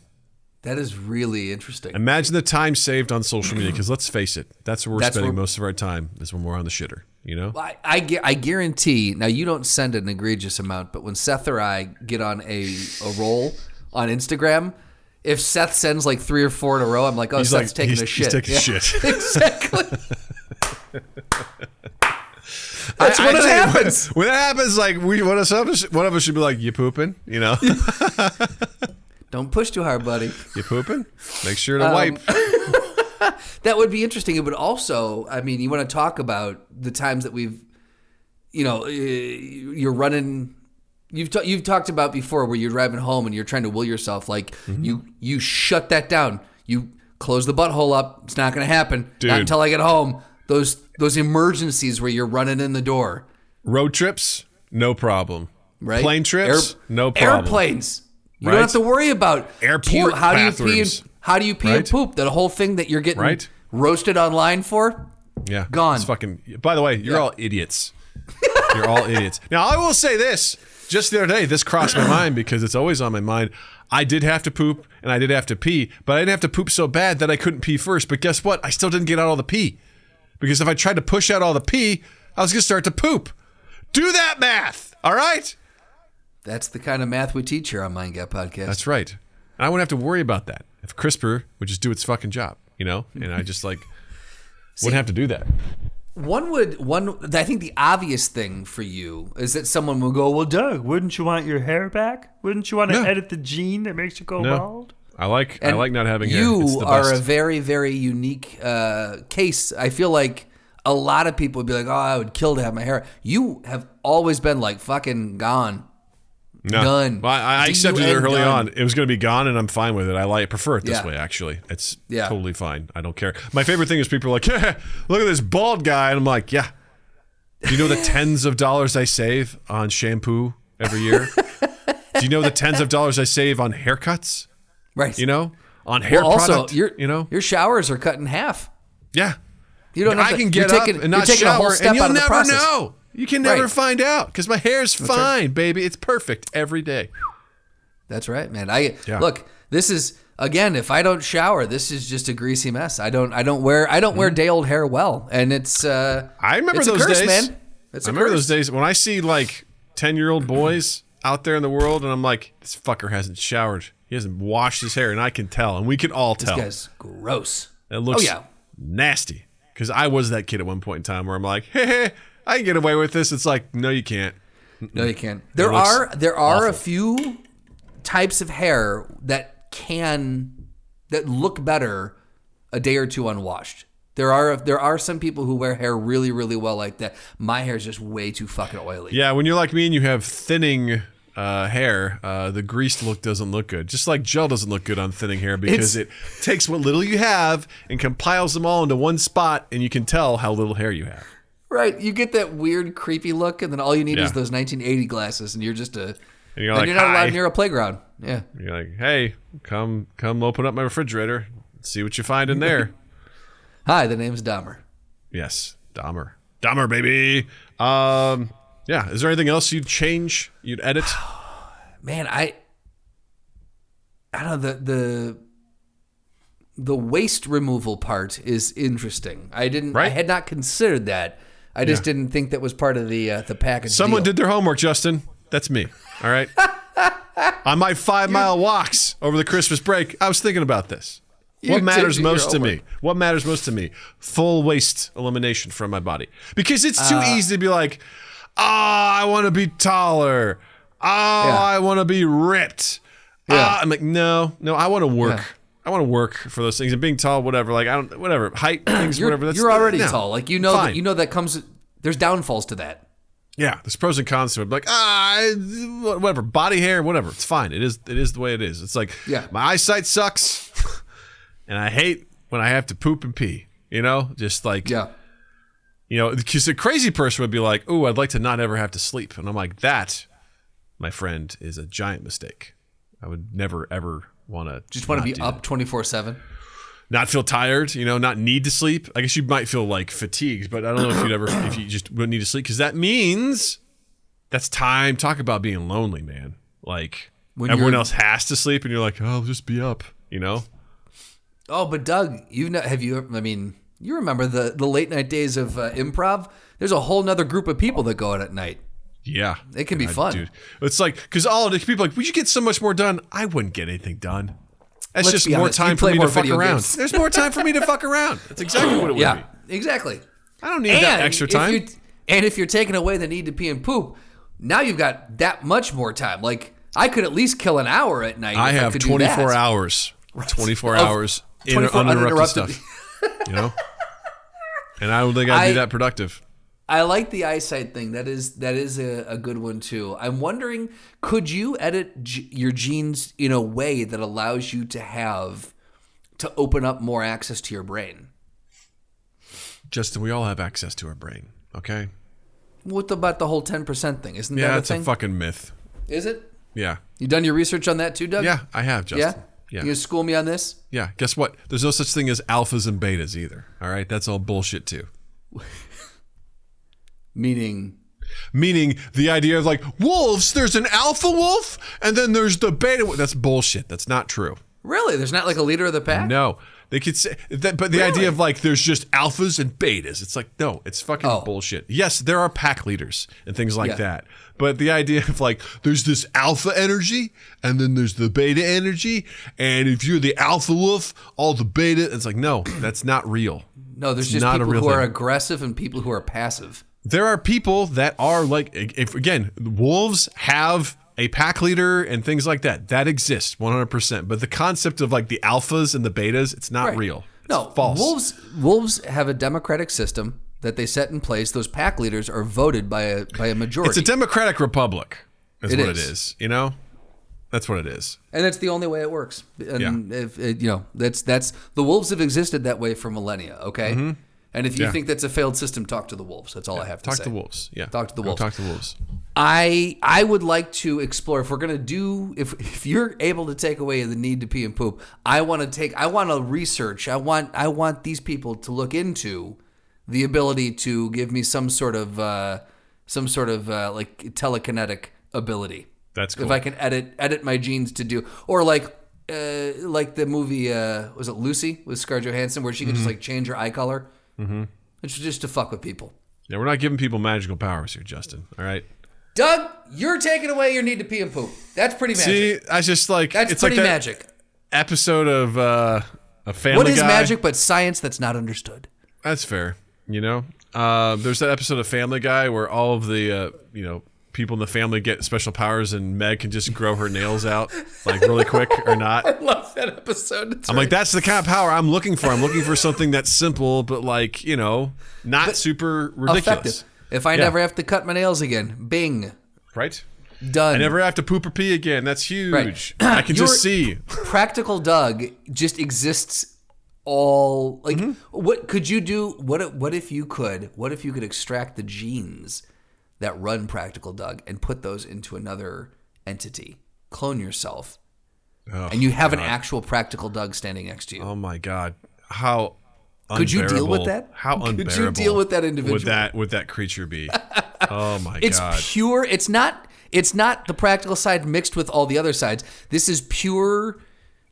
That is really interesting. Imagine the time saved on social media, because let's face it, that's where we're spending most of our time, is when we're on the shitter, you know? I guarantee, now you don't send an egregious amount, but when Seth or I get on a roll on Instagram, if Seth sends like 3 or 4 in a row, I'm like, Seth's taking a shit. He's taking a shit. Exactly. That's when it happens. When that happens, like one of us should be like, "You pooping?" You know. Don't push too hard, buddy. You pooping? Make sure to wipe. That would be interesting. It would also, I mean, you want to talk about the times that we've, you're running. You've talked about before where you're driving home and you're trying to will yourself, like you shut that down. You close the butthole up. It's not going to happen. Dude. Not until I get home. Those emergencies where you're running in the door. Road trips, no problem. Right? Plane trips, no problem. Airplanes. You don't have to worry about airport bathrooms. How do you pee and poop? That whole thing that you're getting roasted online for? Yeah. Gone. It's fucking. By the way, you're all idiots. You're all idiots. Now, I will say this. Just the other day, this crossed my mind because it's always on my mind. I did have to poop and I did have to pee, but I didn't have to poop so bad that I couldn't pee first. But guess what? I still didn't get out all the pee. Because if I tried to push out all the pee, I was going to start to poop. Do that math, all right? That's the kind of math we teach here on Mind Gap Podcast. That's right. And I wouldn't have to worry about that. If CRISPR would just do its fucking job, you know? And I just wouldn't have to do that. I think the obvious thing for you is that someone will go, well, Doug, wouldn't you want your hair back? Wouldn't you want to edit the gene that makes you go bald? I like not having hair. You are a very, very unique case. I feel like a lot of people would be like, oh, I would kill to have my hair. You have always been like fucking gone. No. Done. Well, I accepted it early on. It was going to be gone, and I'm fine with it. I prefer it this way, actually. It's totally fine. I don't care. My favorite thing is people are like, yeah, look at this bald guy. And I'm like, yeah. Do you know the tens of dollars I save on shampoo every year? Do you know the tens of dollars I save on haircuts? Right. You know? On hair product. Your showers are cut in half. Yeah. You don't have I can get up and not shower, and you'll never know. You can never find out because my hair's fine, baby. It's perfect every day. That's right, man. Look, this is again. If I don't shower, this is just a greasy mess. I don't wear day old hair well, and it's. I remember those days, man. I remember those days when I see like 10-year-old boys out there in the world, and I'm like, this fucker hasn't showered. He hasn't washed his hair, and I can tell, and we can all tell. This guy's gross. It looks nasty. Because I was that kid at one point in time where I'm like, hey, I can get away with this. It's like, no, you can't. No, you can't. There are a few types of hair that look better a day or two unwashed. There are some people who wear hair really, really well like that. My hair is just way too fucking oily. Yeah, when you're like me and you have thinning hair, the greased look doesn't look good. Just like gel doesn't look good on thinning hair because it takes what little you have and compiles them all into one spot, and you can tell how little hair you have. Right. You get that weird, creepy look, and then all you need is those 1980 glasses, and you're just you're not allowed near a playground. Yeah. You're like, hey, come open up my refrigerator, see what you find in there. Hi, the name's Dahmer. Yes, Dahmer, baby. Yeah. Is there anything else you'd change? You'd edit? Man, I don't know. The waste removal part is interesting. I had not considered that. I just didn't think that was part of the package. Someone did their homework, Justin. That's me. All right. On my 5-mile walks over the Christmas break, I was thinking about this. What matters most to me? What matters most to me? Full waste elimination from my body. Because it's too easy to be like, I want to be taller. I want to be ripped. Yeah. I'm like, no, I want to work. Yeah. I want to work for those things. And being tall, whatever. Like, whatever. Height things, whatever. You're already no, tall. Like, fine. that comes. There's downfalls to that. Yeah, there's pros and cons to it. Like, whatever. Body hair, whatever. It's fine. It is the way it is. It's like, my eyesight sucks, and I hate when I have to poop and pee. You know, just like, because a crazy person would be like, "Ooh, I'd like to not ever have to sleep," and I'm like, that, my friend, is a giant mistake. I would never ever want to just want to be up 24/7. Not feel tired, not need to sleep. I guess you might feel like fatigued, but I don't know if you just wouldn't need to sleep, because that means that's time. Talk about being lonely, man. Like, when everyone else has to sleep and you're like, oh, I'll just be up, Oh, but Doug, you remember the late night days of improv? There's a whole nother group of people that go out at night. Yeah. It can be fun. Dude. It's like, because all the people are like, would you get so much more done? I wouldn't get anything done. That's just more time for me to fuck around. There's more time for me to fuck around. That's exactly what it would be. Yeah, exactly. I don't need that extra time. If you're taking away the need to pee and poop, now you've got that much more time. Like, I could at least kill an hour at night. I have 24 hours. 24 hours uninterrupted stuff. And I don't think I'd be that productive. I like the eyesight thing. That is a good one too. I'm wondering, could you edit your genes in a way that allows you to open up more access to your brain? Justin, we all have access to our brain, okay? What about the whole 10% thing? Isn't that a thing? Yeah, it's a fucking myth. Is it? Yeah. You done your research on that too, Doug? Yeah, I have, Justin. Yeah? You gonna school me on this? Yeah. Guess what? There's no such thing as alphas and betas either. All right? That's all bullshit too. Meaning the idea of like wolves, there's an alpha wolf and then there's the beta. That's bullshit. That's not true. Really? There's not like a leader of the pack? No. They could say that, but the idea of like there's just alphas and betas, it's like, no, it's fucking bullshit. Yes, there are pack leaders and things like that. But the idea of like there's this alpha energy and then there's the beta energy, and if you're the alpha wolf, all the beta, it's like, no, that's not real. No, there's just people who are aggressive and people who are passive. There are people that are like, again, wolves have a pack leader and things like that. That exists 100%. But the concept of like the alphas and the betas, it's not real. It's false. Wolves have a democratic system that they set in place. Those pack leaders are voted by a majority. It's a democratic republic. Is what it is. That's what it is. And that's the only way it works. And that's the wolves have existed that way for millennia. Okay. Mm-hmm. And if you think that's a failed system, talk to the wolves. That's all I have to say. Talk to wolves. Yeah. Talk to the wolves. Talk to wolves. I would like to explore, if we're going to do, if you're able to take away the need to pee and poop, I want to research. I want these people to look into the ability to give me some sort of like telekinetic ability. That's cool. If I can edit my genes to do, or like the movie, was it Lucy with Scarlett Johansson, where she could just like change her eye color. Mm-hmm. It's just to fuck with people. Yeah, we're not giving people magical powers here, Justin. All right, Doug, you're taking away your need to pee and poop. That's pretty magic. See, I just like that's it's pretty like that magic. Episode of a Family Guy. What is magic but science that's not understood? That's fair. There's that episode of Family Guy where all of the people in the family get special powers, and Meg can just grow her nails out like really quick or not. I love that episode. I'm like, that's the kind of power I'm looking for. I'm looking for something that's simple, but like, not super ridiculous. Effective. If I never have to cut my nails again, bing. Right? Done. I never have to poop or pee again. That's huge. Right. I can just see. Practical Doug just exists all like what could you do? What if you could extract the genes that run Practical Doug and put those into another entity, clone yourself, and you have an actual Practical Doug standing next to you. Oh my God. How could you deal with that? How unbearable could you deal with that individual? Would that creature be? Oh my God. It's pure. It's not the practical side mixed with all the other sides. This is pure,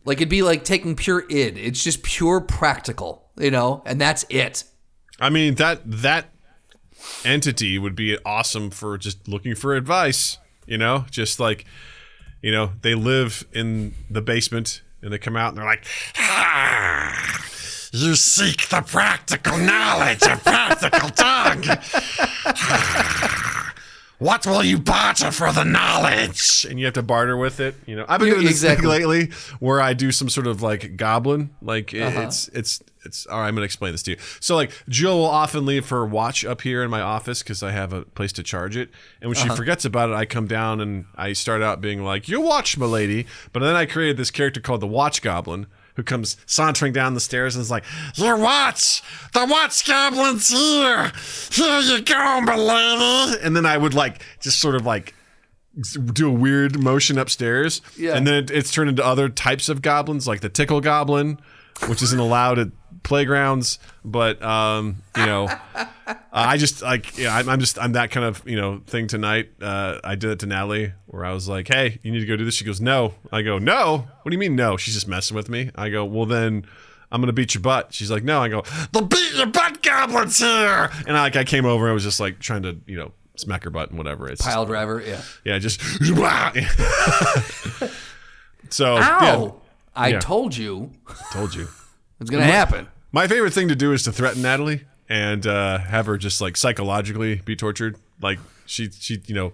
like it'd be like taking pure id. It's just pure practical, and that's it. I mean, that entity would be awesome for just looking for advice, just like, they live in the basement and they come out and they're like, you seek the practical knowledge of Practical Doug. what will you barter for the knowledge? And you have to barter with it. You know, I've been doing this thing lately where I do some sort of like goblin. Like it's all right, I'm gonna explain this to you. So like Jill will often leave her watch up here in my office because I have a place to charge it. And when she forgets about it, I come down and I start out being like, "Your watch, milady." But then I created this character called the Watch Goblin, who comes sauntering down the stairs and is like, "Your watch! The watch goblin's here! Here you go, milady!" And then I would like just sort of like do a weird motion upstairs. Yeah. And then it's turned into other types of goblins, like the tickle goblin, which isn't allowed at playgrounds. But you know, I just like, yeah, I'm that kind of, you know, thing tonight. I did it to Natalie where I was like, "Hey, you need to go do this." She goes, "No." I go, "No? What do you mean no?" She's just messing with me. I go, "Well then I'm gonna beat your butt." She's like, "No." I go, "The beat your butt goblin's here." And I came over and I was just like trying to, you know, smack her butt and whatever. It's pile driver, yeah. Yeah, just so ow! Yeah. I told you. Told you. It's gonna happen. My favorite thing to do is to threaten Natalie and have her just like psychologically be tortured. Like she, you know.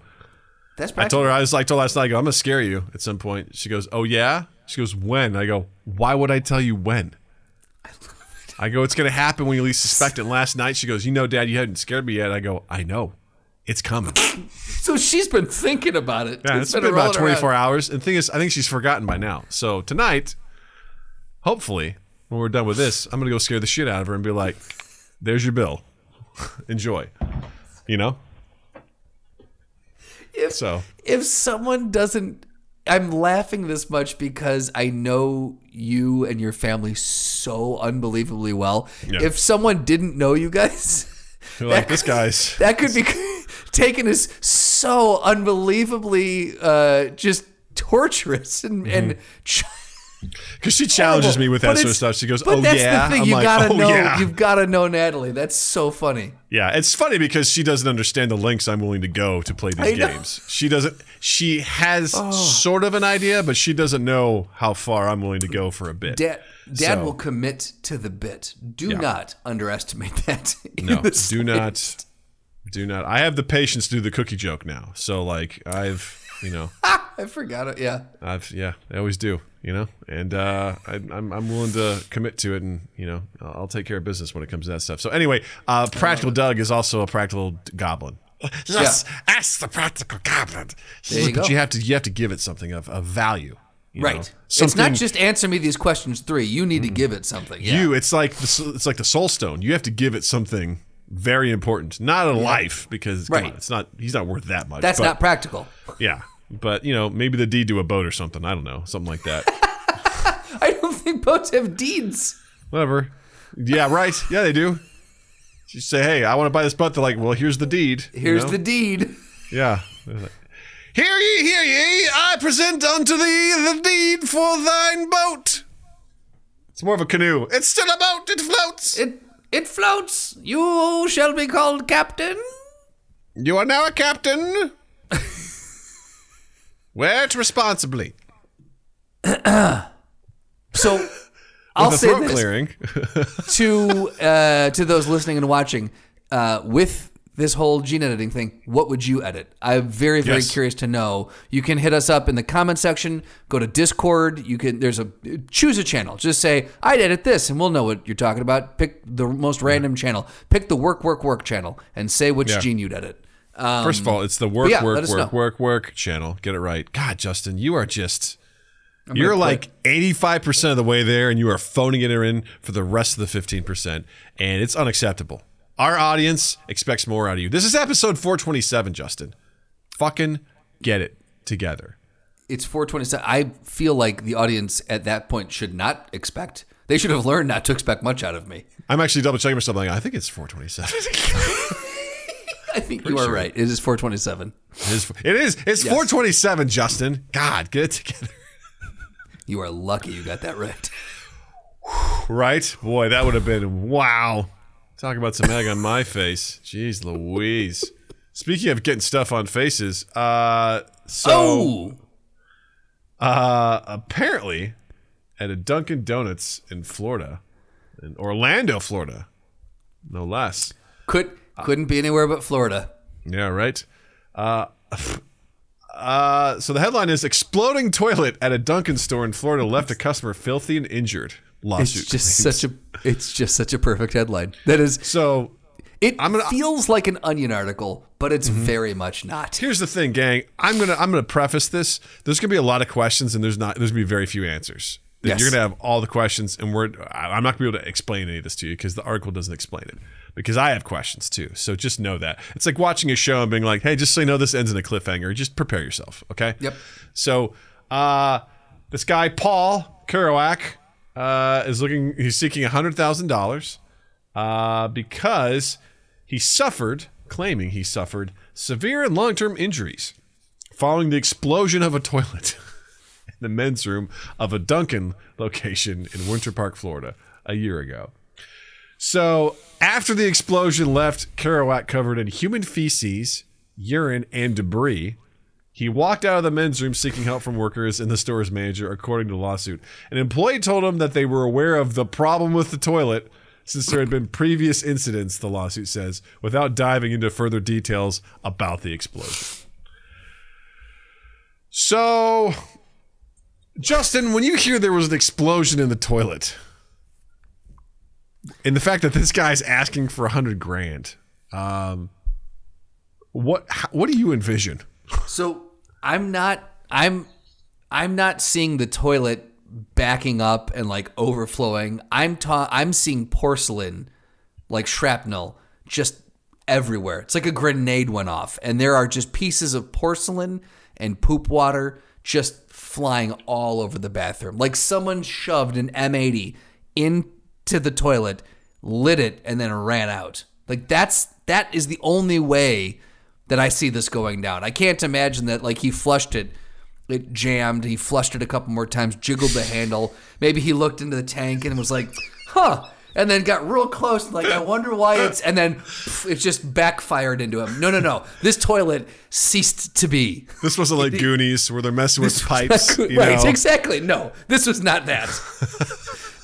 That's I told her last night, I go, "I'm gonna scare you at some point." She goes, "Oh yeah?" She goes, "When?" I go, "Why would I tell you when?" I go, "It's gonna happen when you least suspect it." And last night she goes, "You know, Dad, you hadn't scared me yet." I go, "I know. It's coming." So she's been thinking about it. Yeah, it's been about 24 hours. And the thing is, I think she's forgotten by now. So tonight, hopefully, when we're done with this, I'm going to go scare the shit out of her and be like, "There's your bill. Enjoy." You know? If someone doesn't... I'm laughing this much because I know you and your family so unbelievably well. Yeah. If someone didn't know you guys... You're like, this guy's... That could be taken as so unbelievably just torturous and because she challenges me with that sort of stuff. She goes, "Oh yeah." But that's the thing. You gotta know. Yeah. You've got to know Natalie. That's so funny. Yeah, it's funny because she doesn't understand the lengths I'm willing to go to play these games. She doesn't. She has sort of an idea, but she doesn't know how far I'm willing to go for a bit. Dad will commit to the bit. Do not underestimate that. No, do not. Do not. I have the patience to do the cookie joke now. So like you know. I forgot it. Yeah. I always do. You know, and I'm willing to commit to it, and you know, I'll take care of business when it comes to that stuff. So anyway, Practical Doug is also a practical goblin. Yes, ask the practical goblin. There you go. But you have to give it something of value. Right. It's not just answer me these questions 3. You need to give it something. Yeah. It's like the Soul Stone. You have to give it something very important, not a life, because come on, he's not worth that much. That's not practical. Yeah. But, you know, maybe the deed to a boat or something. I don't know. Something like that. I don't think boats have deeds. Whatever. Yeah, right. Yeah, they do. You say, "Hey, I want to buy this boat." They're like, "Well, here's the deed." Here's the deed. Yeah. "Hear ye, I present unto thee the deed for thine boat." It's more of a canoe. It's still a boat. It floats. It floats. You shall be called captain. You are now a captain. Wear it responsibly. So I'll say this clearing. to those listening and watching, with this whole gene editing thing, what would you edit? I'm very, very curious to know. You can hit us up in the comment section. Go to Discord. You can. Choose a channel. Just say, "I'd edit this," and we'll know what you're talking about. Pick the most random channel. Pick the work channel and say which gene you'd edit. First of all, it's the work channel. Get it right. God, Justin, you are just... You're like 85% of the way there, and you are phoning it in for the rest of the 15%, and it's unacceptable. Our audience expects more out of you. This is episode 427, Justin. Fucking get it together. It's 427. I feel like the audience at that point should not expect. They should have learned not to expect much out of me. I'm actually double checking myself. I think it's 427. I think you are right. It is 427. It is. It's 427, Justin. God, get it together. You are lucky you got that right. Right? Boy, that would have been, wow. Talk about some egg on my face. Jeez Louise. Speaking of getting stuff on faces, apparently at a Dunkin' Donuts in Florida, in Orlando, Florida, no less. Couldn't be anywhere but Florida. Yeah, right. So the headline is exploding toilet at a Dunkin store in Florida left a customer filthy and injured. Lawsuit. It's just such a perfect headline. That is so. It feels like an Onion article, but it's very much not. Here's the thing, gang. I'm gonna preface this. There's gonna be a lot of questions, and there's gonna be very few answers. Yes. You're gonna have all the questions, and I'm not gonna be able to explain any of this to you because the article doesn't explain it. Because I have questions too. So just know that. It's like watching a show and being like, hey, just so you know this ends in a cliffhanger. Just prepare yourself, okay? Yep. So this guy, Paul Kerouac, he's seeking $100,000 because claiming he suffered severe and long-term injuries following the explosion of a toilet in the men's room of a Dunkin location in Winter Park, Florida, a year ago. So after the explosion left Kerouac covered in human feces, urine, and debris, he walked out of the men's room seeking help from workers and the store's manager, according to the lawsuit. An employee told him that they were aware of the problem with the toilet since there had been previous incidents, the lawsuit says, without diving into further details about the explosion. So, Justin, when you hear there was an explosion in the toilet, and the fact that this guy's asking for $100,000, what do you envision? So I'm not seeing the toilet backing up and like overflowing. I'm seeing porcelain, like shrapnel, just everywhere. It's like a grenade went off, and there are just pieces of porcelain and poop water just flying all over the bathroom. Like someone shoved an M80 into the toilet, lit it, and then ran out. Like that is the only way that I see this going down. I can't imagine that like he flushed it, it jammed, he flushed it a couple more times, jiggled the handle. Maybe he looked into the tank and was like, huh, and then got real close, like I wonder why and then it just backfired into him. No. This toilet ceased to be. This wasn't like Goonies where they're messing with pipes. Right, exactly. No, this was not that.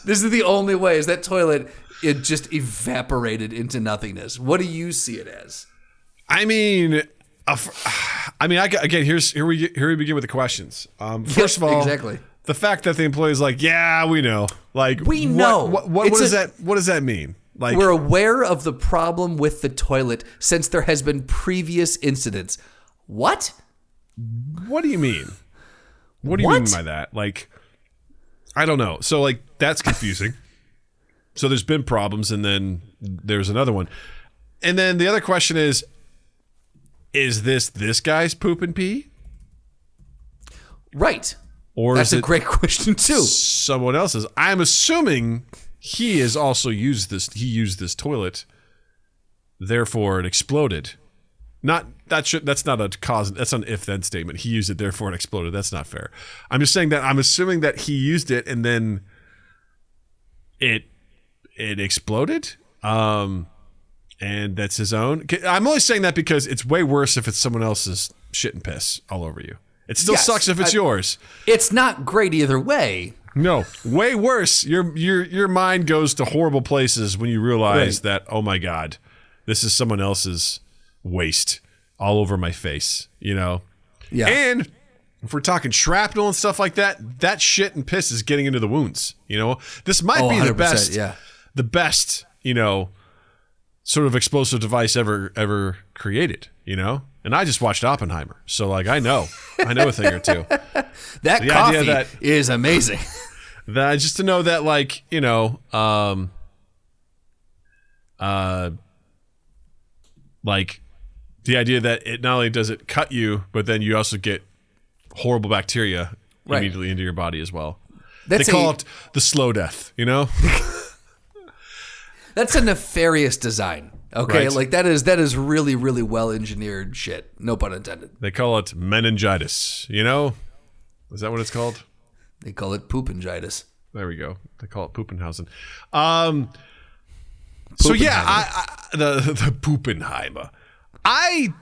This is the only way, is that toilet, it just evaporated into nothingness. What do you see it as? I mean, here we begin with the questions. First of all, exactly. The fact that the employee's like, yeah, we know. Like, we know. What does that mean? Like, we're aware of the problem with the toilet since there has been previous incidents. What? What do you mean? What do you mean by that? Like, I don't know. So, like, that's confusing. So there's been problems, and then there's another one. And then the other question is this guy's poop and pee? Right. Or that's is a great question too. Someone else's. I'm assuming he has also used this. He used this toilet, therefore it exploded. That's not a cause. That's an if-then statement. He used it, therefore it exploded. That's not fair. I'm just saying that I'm assuming that he used it and then it exploded. And that's his own. I'm only saying that because it's way worse if it's someone else's shit and piss all over you. It still sucks if it's yours. It's not great either way. No, way worse. Your mind goes to horrible places when you realize that, oh my God, this is someone else's waste all over my face, you know? Yeah. And if we're talking shrapnel and stuff like that, that shit and piss is getting into the wounds, you know? This might be the best, you know, sort of explosive device ever created, you know? And I just watched Oppenheimer, so like I know a thing or two. That the coffee is amazing. That just to know that, like, you know, like the idea that it not only does it cut you, but then you also get horrible bacteria immediately into your body as well. They call it the slow death, you know? That's a nefarious design. Okay, right. Like that is really, really well engineered shit. No pun intended. They call it meningitis, you know? Is that what it's called? They call it poopengitis. There we go. They call it Poopenhausen. So yeah, the Poopenheimer. I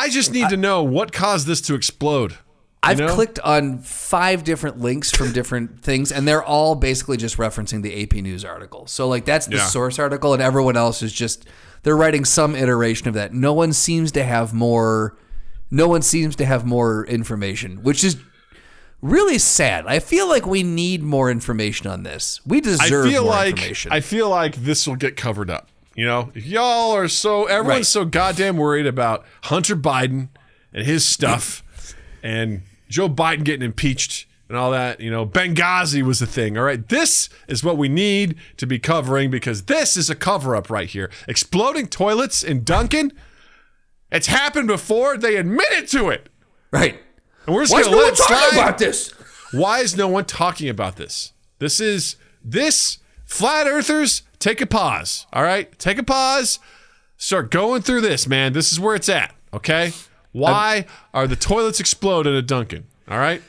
just need to know what caused this to explode. I've clicked on 5 different links from different things, and they're all basically just referencing the AP News article. So like that's the source article, and everyone else is just they're writing some iteration of that. No one seems to have more information, which is really sad. I feel like we need more information on this. We deserve more information. I feel like this will get covered up. If y'all are everyone's so goddamn worried about Hunter Biden and his stuff and Joe Biden getting impeached and all that, Benghazi was the thing. All right. This is what we need to be covering because this is a cover up right here. Exploding toilets in Dunkin'. It's happened before. They admitted to it. Right. And we're just going to let it slide. About this? Why is no one talking about this? This flat earthers, take a pause. All right. Take a pause. Start going through this, man. This is where it's at. Okay. Why are the toilets exploded at Dunkin'? All right.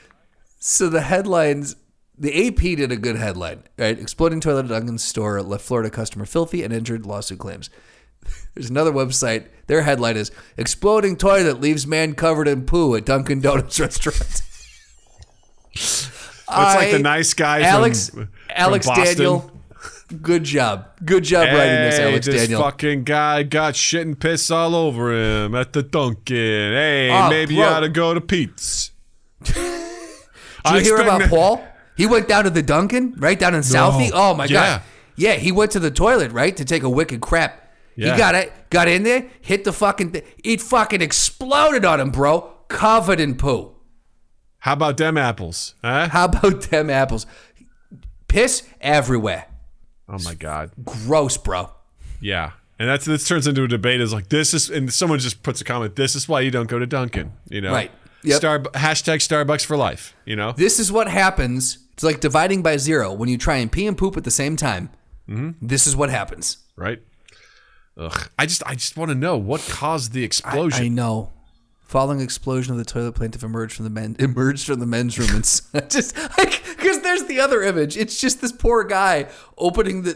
So the headlines, the AP did a good headline, right? Exploding toilet at Dunkin' store left Florida customer filthy and injured, lawsuit claims. There's another website. Their headline is exploding toilet leaves man covered in poo at Dunkin' Donuts restaurant. It's like the nice guy Alex from Boston. Daniel. Good job writing this, Alex Daniel. This fucking guy got shit and piss all over him at the Dunkin'. Hey, maybe you ought to go to Pete's. Did you hear about Paul? He went down to the Dunkin', right down in Southie. Oh my God. Yeah, he went to the toilet, right, to take a wicked crap. Yeah. He got in there, hit the fucking thing. It fucking exploded on him, bro. Covered in poo. How about them apples? Huh? How about them apples? Piss everywhere. Oh my God. Gross, bro. Yeah. And this turns into a debate is like, this is, and someone just puts a comment, this is why you don't go to Dunkin', Right. Yep. Hashtag Starbucks for life, This is what happens. It's like dividing by 0. When you try and pee and poop at the same time, this is what happens. Right. Ugh. I just want to know what caused the explosion. I know. Following explosion of the toilet plaintiff emerged from the men's room and just like because there's the other image. It's just this poor guy opening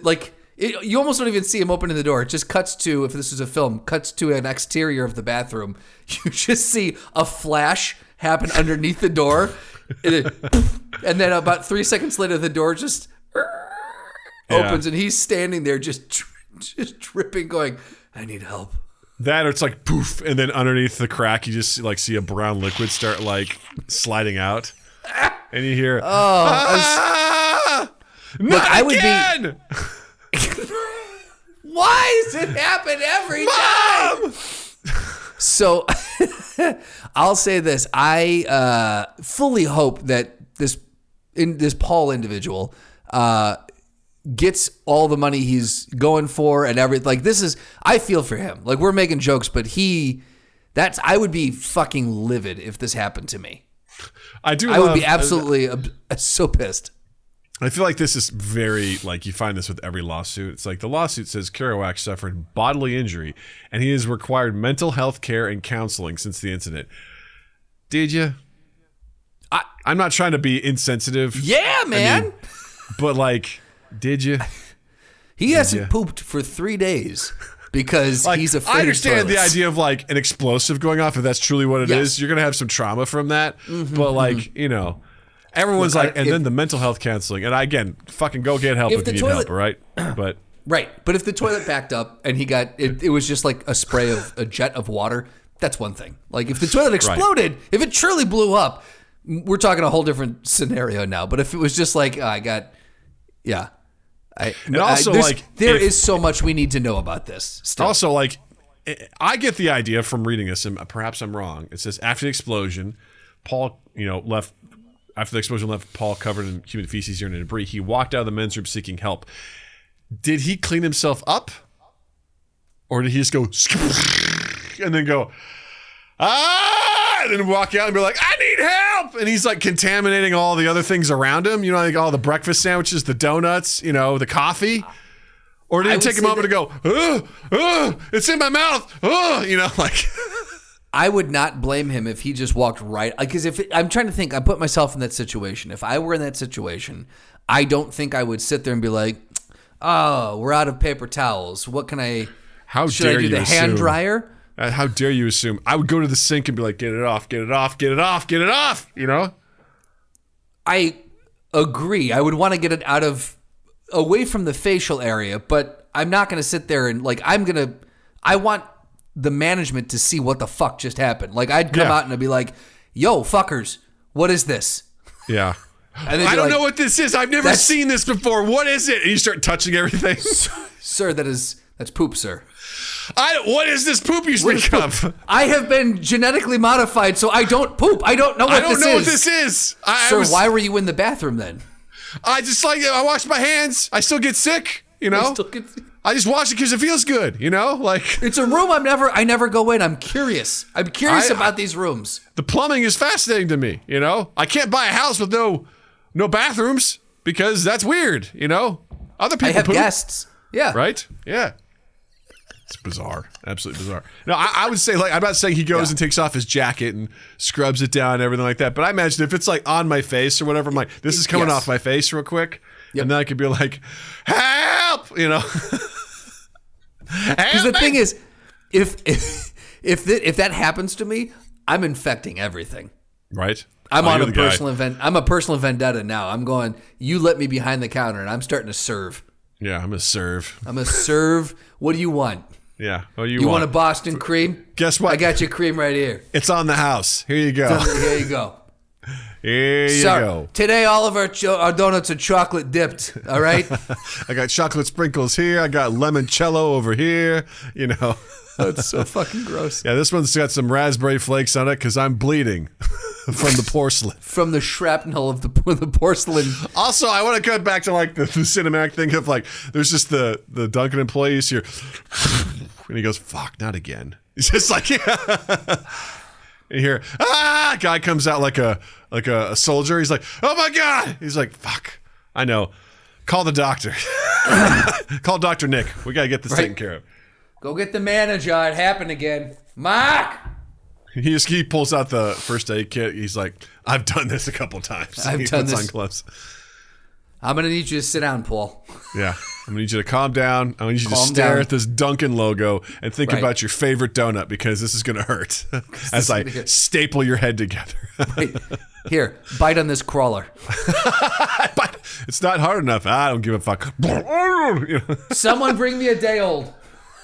you almost don't even see him opening the door. It just cuts to, if this was a film, cuts to an exterior of the bathroom. You just see a flash happen underneath the door, and then about 3 seconds later, the door just opens and he's standing there just dripping, going, "I need help." That or it's like poof, and then underneath the crack, you just see a brown liquid start sliding out, and you hear, "Not again!" Why does it happen every time? So, I'll say this: I fully hope that this Paul individual gets all the money he's going for and everything. Like, this is, I feel for him. Like, we're making jokes, but I would be fucking livid if this happened to me. I would be absolutely so pissed. I feel like this is very, you find this with every lawsuit. It's like the lawsuit says Kerouac suffered bodily injury and he has required mental health care and counseling since the incident. Did you? I'm not trying to be insensitive. Yeah, man. Did you? He hasn't pooped for 3 days because he's afraid of toilets. I understand the idea of an explosive going off, if that's truly what it is. You're going to have some trauma from that. But everyone's and then the mental health counseling. And again, fucking go get help if you need help, all right? But right. But if the toilet backed up and he got, it was just like a spray of a jet of water, that's one thing. Like if the toilet exploded, if it truly blew up, we're talking a whole different scenario now. But if it was just there is so much we need to know about this. Still. Also, I get the idea from reading this, and perhaps I'm wrong. It says after the explosion, Paul, left Paul covered in human feces, urine, and debris. He walked out of the men's room seeking help. Did he clean himself up, or did he just go and then go and then walk out and be like, "I need help," and he's contaminating all the other things around him, all the breakfast sandwiches, the donuts, the coffee, or did he take a moment to go, it's in my mouth, I would not blame him if he just walked right, because I'm trying to think, I put myself in that situation. If I were in that situation, I don't think I would sit there and be like, "Oh, we're out of paper towels. What can I? How should dare I do you the hand assume? dryer?" How dare you assume? I would go to the sink and be like, get it off, get it off, get it off, get it off, you know? I agree. I would want to get it away from the facial area, but I'm not going to sit there and I want the management to see what the fuck just happened. Like, I'd come out and I'd be like, yo, fuckers, what is this? Yeah. And I don't know what this is. I've never seen this before. What is it? And you start touching everything. Sir, that's poop, sir. What is this poop you speak of? I have been genetically modified, so I don't poop. I don't know what this is. I don't know what this is. Sir, why were you in the bathroom then? I wash my hands. I still get sick, you know? I just wash it because it feels good, you know? Like, it's a room I never go in. I'm curious. I'm curious about these rooms. The plumbing is fascinating to me, you know? I can't buy a house with no bathrooms because that's weird, you know? Other people have poop. Guests. Yeah. Right? Yeah. It's bizarre. Absolutely bizarre. No, I would say, like, I'm not saying he goes and takes off his jacket and scrubs it down and everything like that, but I imagine if it's like on my face or whatever, I'm like, this is coming off my face real quick. Yep. And then I could be like, help, you know? Because the thing is, if that happens to me, I'm infecting everything. Right. I'm on a personal event. I'm a personal vendetta now. I'm going, you let me behind the counter and I'm starting to serve. Yeah, I'm going to serve. What do you want? Yeah. What do you want? You want want a Boston cream? Guess what? I got your cream right here. It's on the house. Here you go. Here you go. Here you go. Today all of our donuts are chocolate dipped, all right? I got chocolate sprinkles here. I got limoncello over here, you know. That's so fucking gross. Yeah, this one's got some raspberry flakes on it because I'm bleeding from the porcelain. From the shrapnel of the porcelain. Also, I want to cut back to like the cinematic thing of like, there's just the Dunkin' employees here. And he goes, fuck, not again. He's just like, yeah. And you hear, guy comes out like a soldier. He's like, oh my God. He's like, fuck, I know. Call the doctor. Call Dr. Nick. We got to get this taken care of. Go get the manager. It happened again. Mark! He pulls out the first aid kit. He's like, I've done this a couple times. I've done this. On gloves. I'm going to need you to sit down, Paul. Yeah. I'm going to need you to calm down. I need you to stare at this Dunkin' logo and think about your favorite donut because this is going to hurt as I staple your head together. Right. Here, bite on this crawler. It's not hard enough. I don't give a fuck. Someone bring me a day old.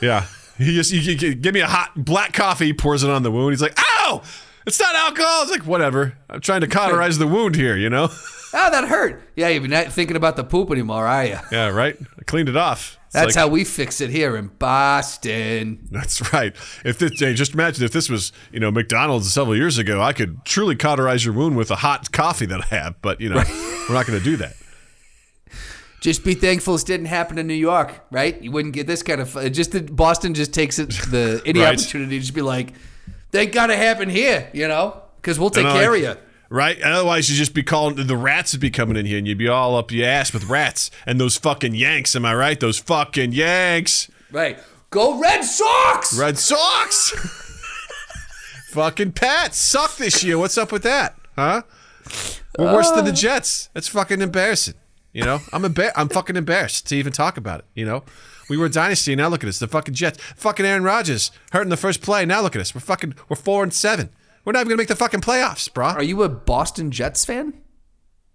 Yeah. He give me a hot black coffee, he pours it on the wound. He's like, ow! It's not alcohol. It's like, whatever. I'm trying to cauterize the wound here, you know? Oh, that hurt. Yeah, you're not thinking about the poop anymore, are you? Yeah, right? I cleaned it off. That's how we fix it here in Boston. That's right. Just imagine if this was, McDonald's several years ago, I could truly cauterize your wound with a hot coffee that I have, but, we're not going to do that. Just be thankful this didn't happen in New York, right? You wouldn't get this kind of... Boston just takes any opportunity to just be like, they got to happen here, because we'll take care of you. Right? Otherwise, you'd just be the rats would be coming in here, and you'd be all up your ass with rats and those fucking Yanks, am I right? Those fucking Yanks. Right. Go Red Sox! Red Sox! Fucking Pats suck this year. What's up with that? Huh? We're worse than the Jets. That's fucking embarrassing. I'm fucking embarrassed to even talk about it, We were a dynasty, and now look at us. The fucking Jets. Fucking Aaron Rodgers hurt in the first play. Now look at us. We're 4-7. We're not even going to make the fucking playoffs, bro. Are you a Boston Jets fan?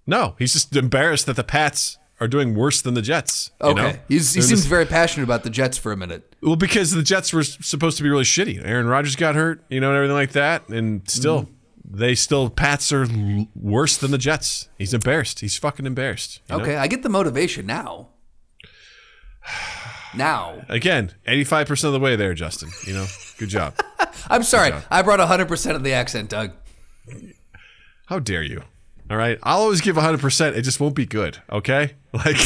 No. He's just embarrassed that the Pats are doing worse than the Jets. Okay. He seems very passionate about the Jets for a minute. Well, because the Jets were supposed to be really shitty. Aaron Rodgers got hurt, and everything like that, and still... Pats are worse than the Jets. He's embarrassed. He's fucking embarrassed. Okay, I get the motivation now. Again, 85% of the way there, Justin. Good job. I'm sorry. I brought 100% of the accent, Doug. How dare you? All right. I'll always give 100%. It just won't be good. Okay? Like,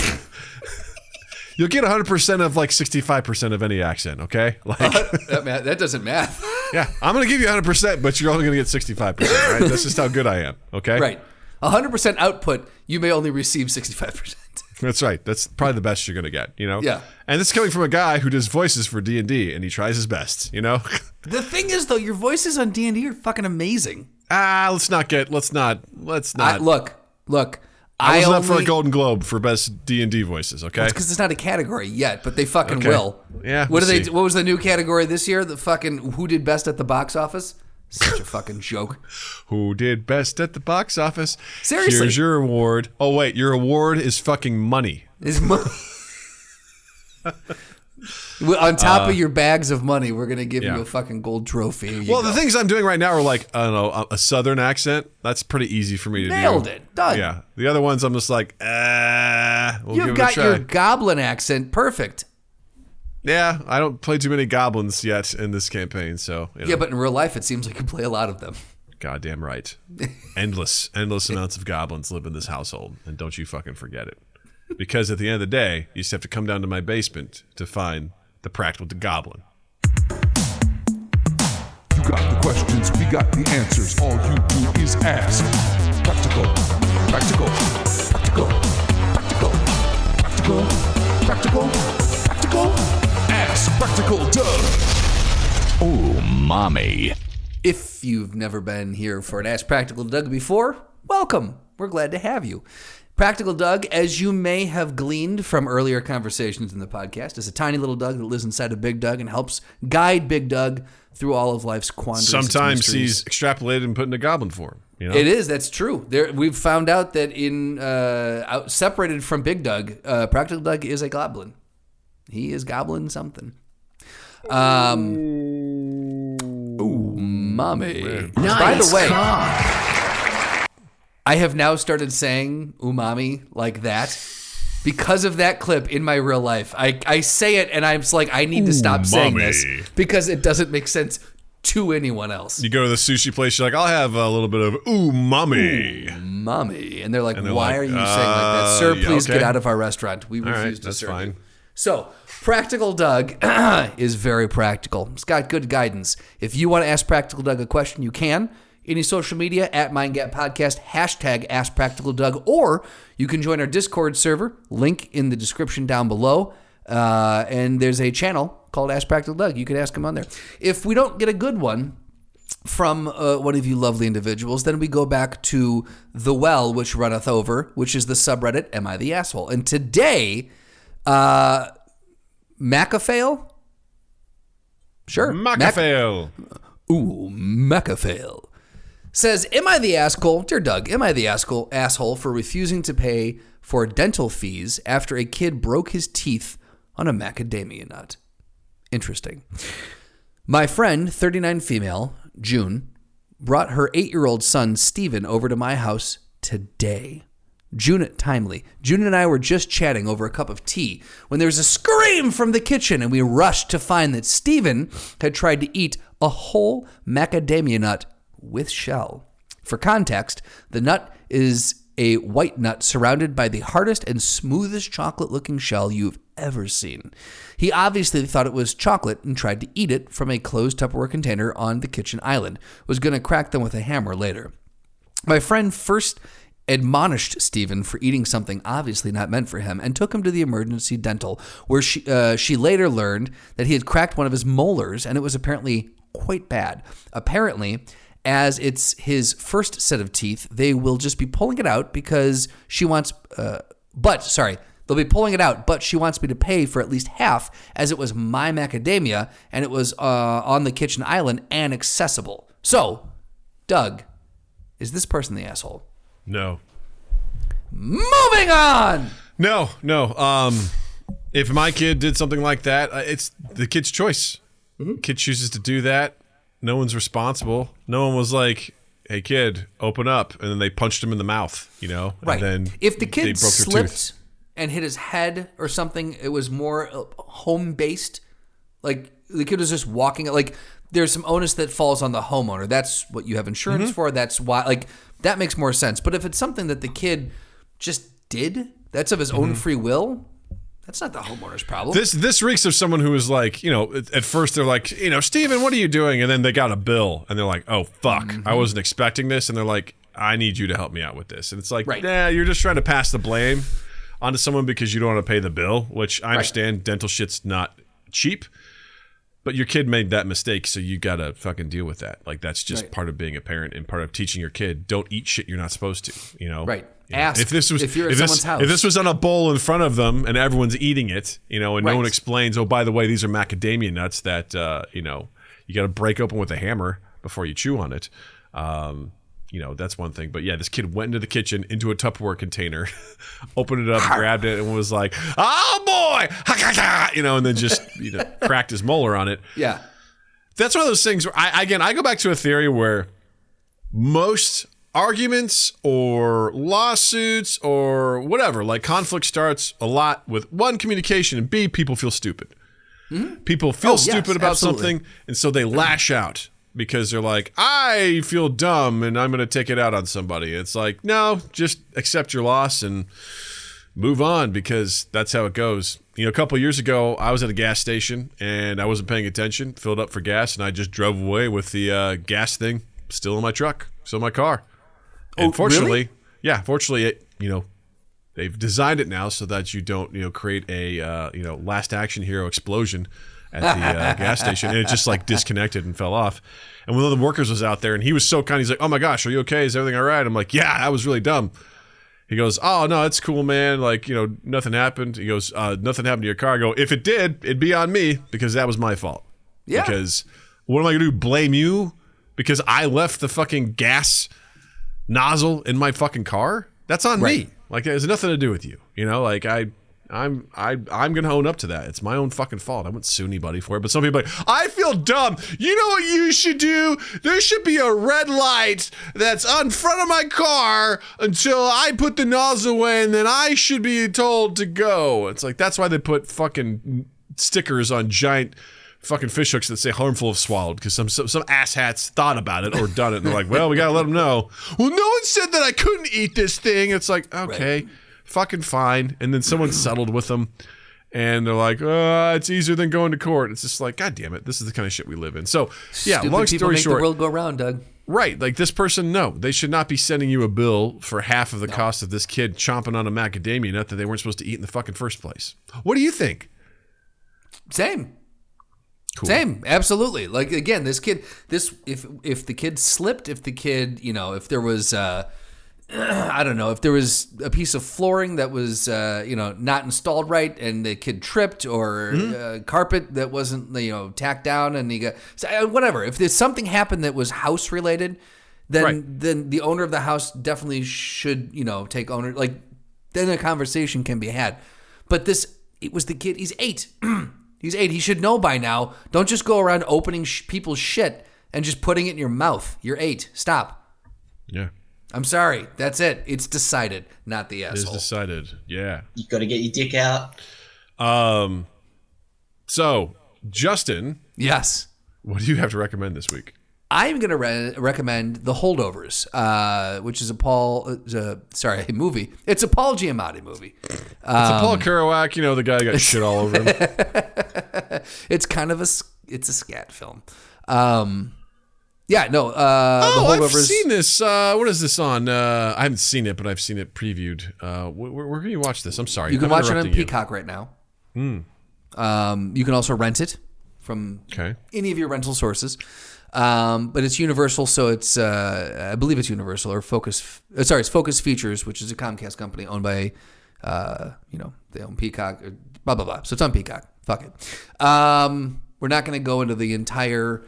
you'll get 100% of like 65% of any accent. Okay? Like that doesn't math. Yeah, I'm going to give you 100%, but you're only going to get 65%, right? That's just how good I am, okay? Right. 100% output, you may only receive 65%. That's right. That's probably the best you're going to get, Yeah. And this is coming from a guy who does voices for D&D, and he tries his best, The thing is, though, your voices on D&D are fucking amazing. Let's not. Look, I wasn't up for a Golden Globe for best D&D voices. Okay, it's because it's not a category yet, but they fucking will. Yeah. What was the new category this year? The fucking who did best at the box office? Such a fucking joke. Who did best at the box office? Seriously. Here's your award. Oh wait, your award is fucking money. Is money. On top of your bags of money, we're going to give you a fucking gold trophy. The things I'm doing right now are like, I don't know, a southern accent. That's pretty easy for me to do. Nailed it. Done. Yeah. The other ones, I'm just like, we'll give You've it a got try. your goblin accent perfect. Yeah, I don't play too many goblins yet in this campaign, so. Yeah, but in real life, it seems like you play a lot of them. Goddamn right. endless amounts of goblins live in this household, and don't you fucking forget it. Because at the end of the day, you just have to come down to my basement to find the practical goblin. You got the questions, we got the answers. All you do is ask. Practical, practical, practical, practical, practical, practical, practical. Ask Practical Doug. Oh, mommy. If you've never been here for an Ask Practical Doug before, welcome. We're glad to have you. Practical Doug, as you may have gleaned from earlier conversations in the podcast, is a tiny little Doug that lives inside of Big Doug and helps guide Big Doug through all of life's quandaries. Sometimes he's extrapolated and put into goblin form. You know? It is. That's true. We've found out that separated from Big Doug, Practical Doug is a goblin. He is goblin something. Ooh, mommy. Nice. By the way, I have now started saying umami like that because of that clip in my real life. I say it and I'm just like, I need to stop saying this because it doesn't make sense to anyone else. You go to the sushi place, you're like, I'll have a little bit of umami. Umami. And they're like, why like, are you saying like that? Sir, please get out of our restaurant. We refuse to that's serve fine. you. So, Practical Doug is very practical. It's got good guidance. If you want to ask Practical Doug a question, you can. Any social media, at MindGap Podcast, hashtag AskPracticalDoug, or you can join our Discord server, link in the description down below, and there's a channel called Ask Practical Doug. You can ask him on there. If we don't get a good one from one of you lovely individuals, then we go back to The Well, which runneth over, which is the subreddit, Am I the Asshole? And today, Macafail? Sure. Macafail. Macafail. Says, am I the asshole? Dear Doug, am I the asshole for refusing to pay for dental fees after a kid broke his teeth on a macadamia nut? Interesting. My friend, 39 female, June, brought her 8-year-old son, Steven, over to my house today. June and I were just chatting over a cup of tea when there was a scream from the kitchen, and we rushed to find that Steven had tried to eat a whole macadamia nut with shell. For context, the nut is a white nut surrounded by the hardest and smoothest chocolate-looking shell you've ever seen. He obviously thought it was chocolate and tried to eat it from a closed Tupperware container on the kitchen island. Was going to crack them with a hammer later. My friend first admonished Stephen for eating something obviously not meant for him and took him to the emergency dental, where she later learned that he had cracked one of his molars, and it was apparently quite bad. Apparently, as it's his first set of teeth, they will just be pulling it out because she wants, they'll be pulling it out, but she wants me to pay for at least half, as it was my macadamia and it was on the kitchen island and accessible. So, Doug, is this person the asshole? No. Moving on! No. If my kid did something like that, it's the kid's choice. Mm-hmm. Kid chooses to do that. No one's responsible. No one was like, hey, kid, open up. And then they punched him in the mouth, you know? Right. And then if the kid slipped tooth. and hit his head or something, it was more home-based. Like, the kid was just walking. Like, there's some onus that falls on the homeowner. That's what you have insurance for. That's why, like, that makes more sense. But if it's something that the kid just did, that's of his own free will, that's not the homeowner's problem. This reeks of someone who was like, you know, at first they're like, you know, Steven, what are you doing? And then they got a bill and they're like, oh, fuck, I wasn't expecting this. And they're like, I need you to help me out with this. And it's like, nah, you're just trying to pass the blame onto someone because you don't want to pay the bill, which I understand dental shit's not cheap. But your kid made that mistake, so you gotta fucking deal with that. Like, that's just part of being a parent and part of teaching your kid, don't eat shit you're not supposed to, you know? Right. Ask if this was if you're at someone's house. If this was on a bowl in front of them and everyone's eating it, and no one explains, oh, by the way, these are macadamia nuts that you got to break open with a hammer before you chew on it. That's one thing. But yeah, this kid went into the kitchen, into a Tupperware container, opened it up, grabbed it, and was like, "Oh boy!" And then just cracked his molar on it. Yeah, that's one of those things where I go back to a theory where most arguments or lawsuits or whatever, like conflict, starts a lot with one, communication, and B, people feel stupid. Mm-hmm. People feel stupid about something, and so they lash out because they're like, I feel dumb and I'm going to take it out on somebody. It's like, no, just accept your loss and move on, because that's how it goes. A couple of years ago, I was at a gas station and I wasn't paying attention, filled up for gas, and I just drove away with the gas thing still in my truck, still in my car. And fortunately, really? Fortunately, they've designed it now so that you don't, create a, last action hero explosion at the gas station. And it just disconnected and fell off. And one of the workers was out there and he was so kind. He's like, oh my gosh, are you okay? Is everything all right? I'm like, yeah, that was really dumb. He goes, oh no, it's cool, man. Nothing happened. He goes, nothing happened to your car. I go, if it did, it'd be on me because that was my fault. Yeah. Because what am I going to do? Blame you because I left the fucking gas nozzle in my fucking car? That's on me. It has nothing to do with you. I'm gonna own up to that. It's my own fucking fault. I wouldn't sue anybody for it. But some people are like, I feel dumb. You know what you should do? There should be a red light that's on front of my car until I put the nozzle away, and then I should be told to go. It's like, that's why they put fucking stickers on giant fucking fish hooks that say harmful if swallowed, because some asshats thought about it or done it, and they're like, well, we gotta let them know. Well, no one said that I couldn't eat this thing. It's like, okay, fucking fine. And then someone settled with them, and they're like, it's easier than going to court. It's just like, god damn it, this is the kind of shit we live in. So yeah, stupid long people story make short, the world go round, Doug. Right, this person, no, they should not be sending you a bill for half of the cost of this kid chomping on a macadamia nut that they weren't supposed to eat in the fucking first place. What do you think? Same. Cool. Same, absolutely. Again, if the kid slipped, if the kid, if there was, I don't know, if there was a piece of flooring that was, not installed right, and the kid tripped, or carpet that wasn't, tacked down, and he got whatever. If there's something happened that was house related, then the owner of the house definitely should, take owner. Then a conversation can be had. But it was the kid. He's 8. He's 8. He should know by now. Don't just go around opening people's shit and just putting it in your mouth. You're 8. Stop. Yeah. I'm sorry. That's it. It's decided, not the asshole. It is decided. Yeah. You got to get your dick out. So, Justin. Yes. What do you have to recommend this week? I'm going to recommend The Holdovers, which is a movie. It's a Paul Giamatti movie. It's a Paul Kerouac, the guy who got shit all over him. It's kind of it's a scat film. The I've Holdovers. seen this. What is this on? I haven't seen it, but I've seen it previewed. Where can you watch this? I'm sorry. You can watch it on Peacock right now. You can also rent it from any of your rental sources. But it's Universal, so it's I believe it's Universal or Focus. It's Focus Features, which is a Comcast company owned by, they own Peacock. Blah blah blah. So it's on Peacock. Fuck it. We're not going to go into the entire.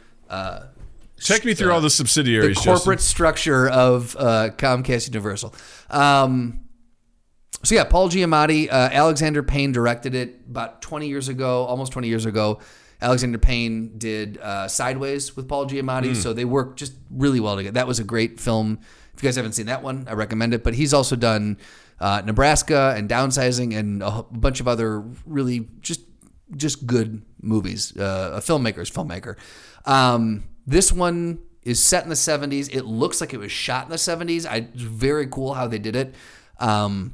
Take me through all the subsidiaries. The corporate structure of Comcast Universal. So yeah, Paul Giamatti, Alexander Payne directed it about 20 years ago, almost 20 years ago. Alexander Payne did Sideways with Paul Giamatti, so they worked just really well together. That was a great film. If you guys haven't seen that one, I recommend it. But he's also done Nebraska and Downsizing and a bunch of other really just good movies. A filmmaker. This one is set in the 70s. It looks like it was shot in the 70s. It's very cool how they did it. And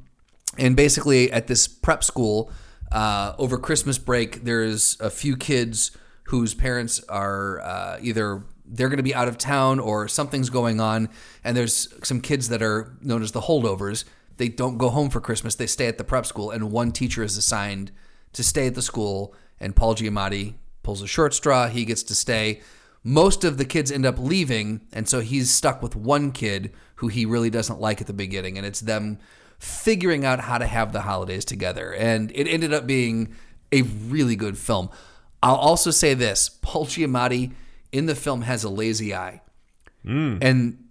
basically at this prep school, over Christmas break, there's a few kids whose parents are either they're going to be out of town or something's going on, and there's some kids that are known as the holdovers. They don't go home for Christmas. They stay at the prep school, and one teacher is assigned to stay at the school, and Paul Giamatti pulls a short straw. He gets to stay. most of the kids end up leaving, and so he's stuck with one kid who he really doesn't like at the beginning, and it's them figuring out how to have the holidays together. And it ended up being a really good film. I'll also say this. Paul Giamatti in the film has a lazy eye. And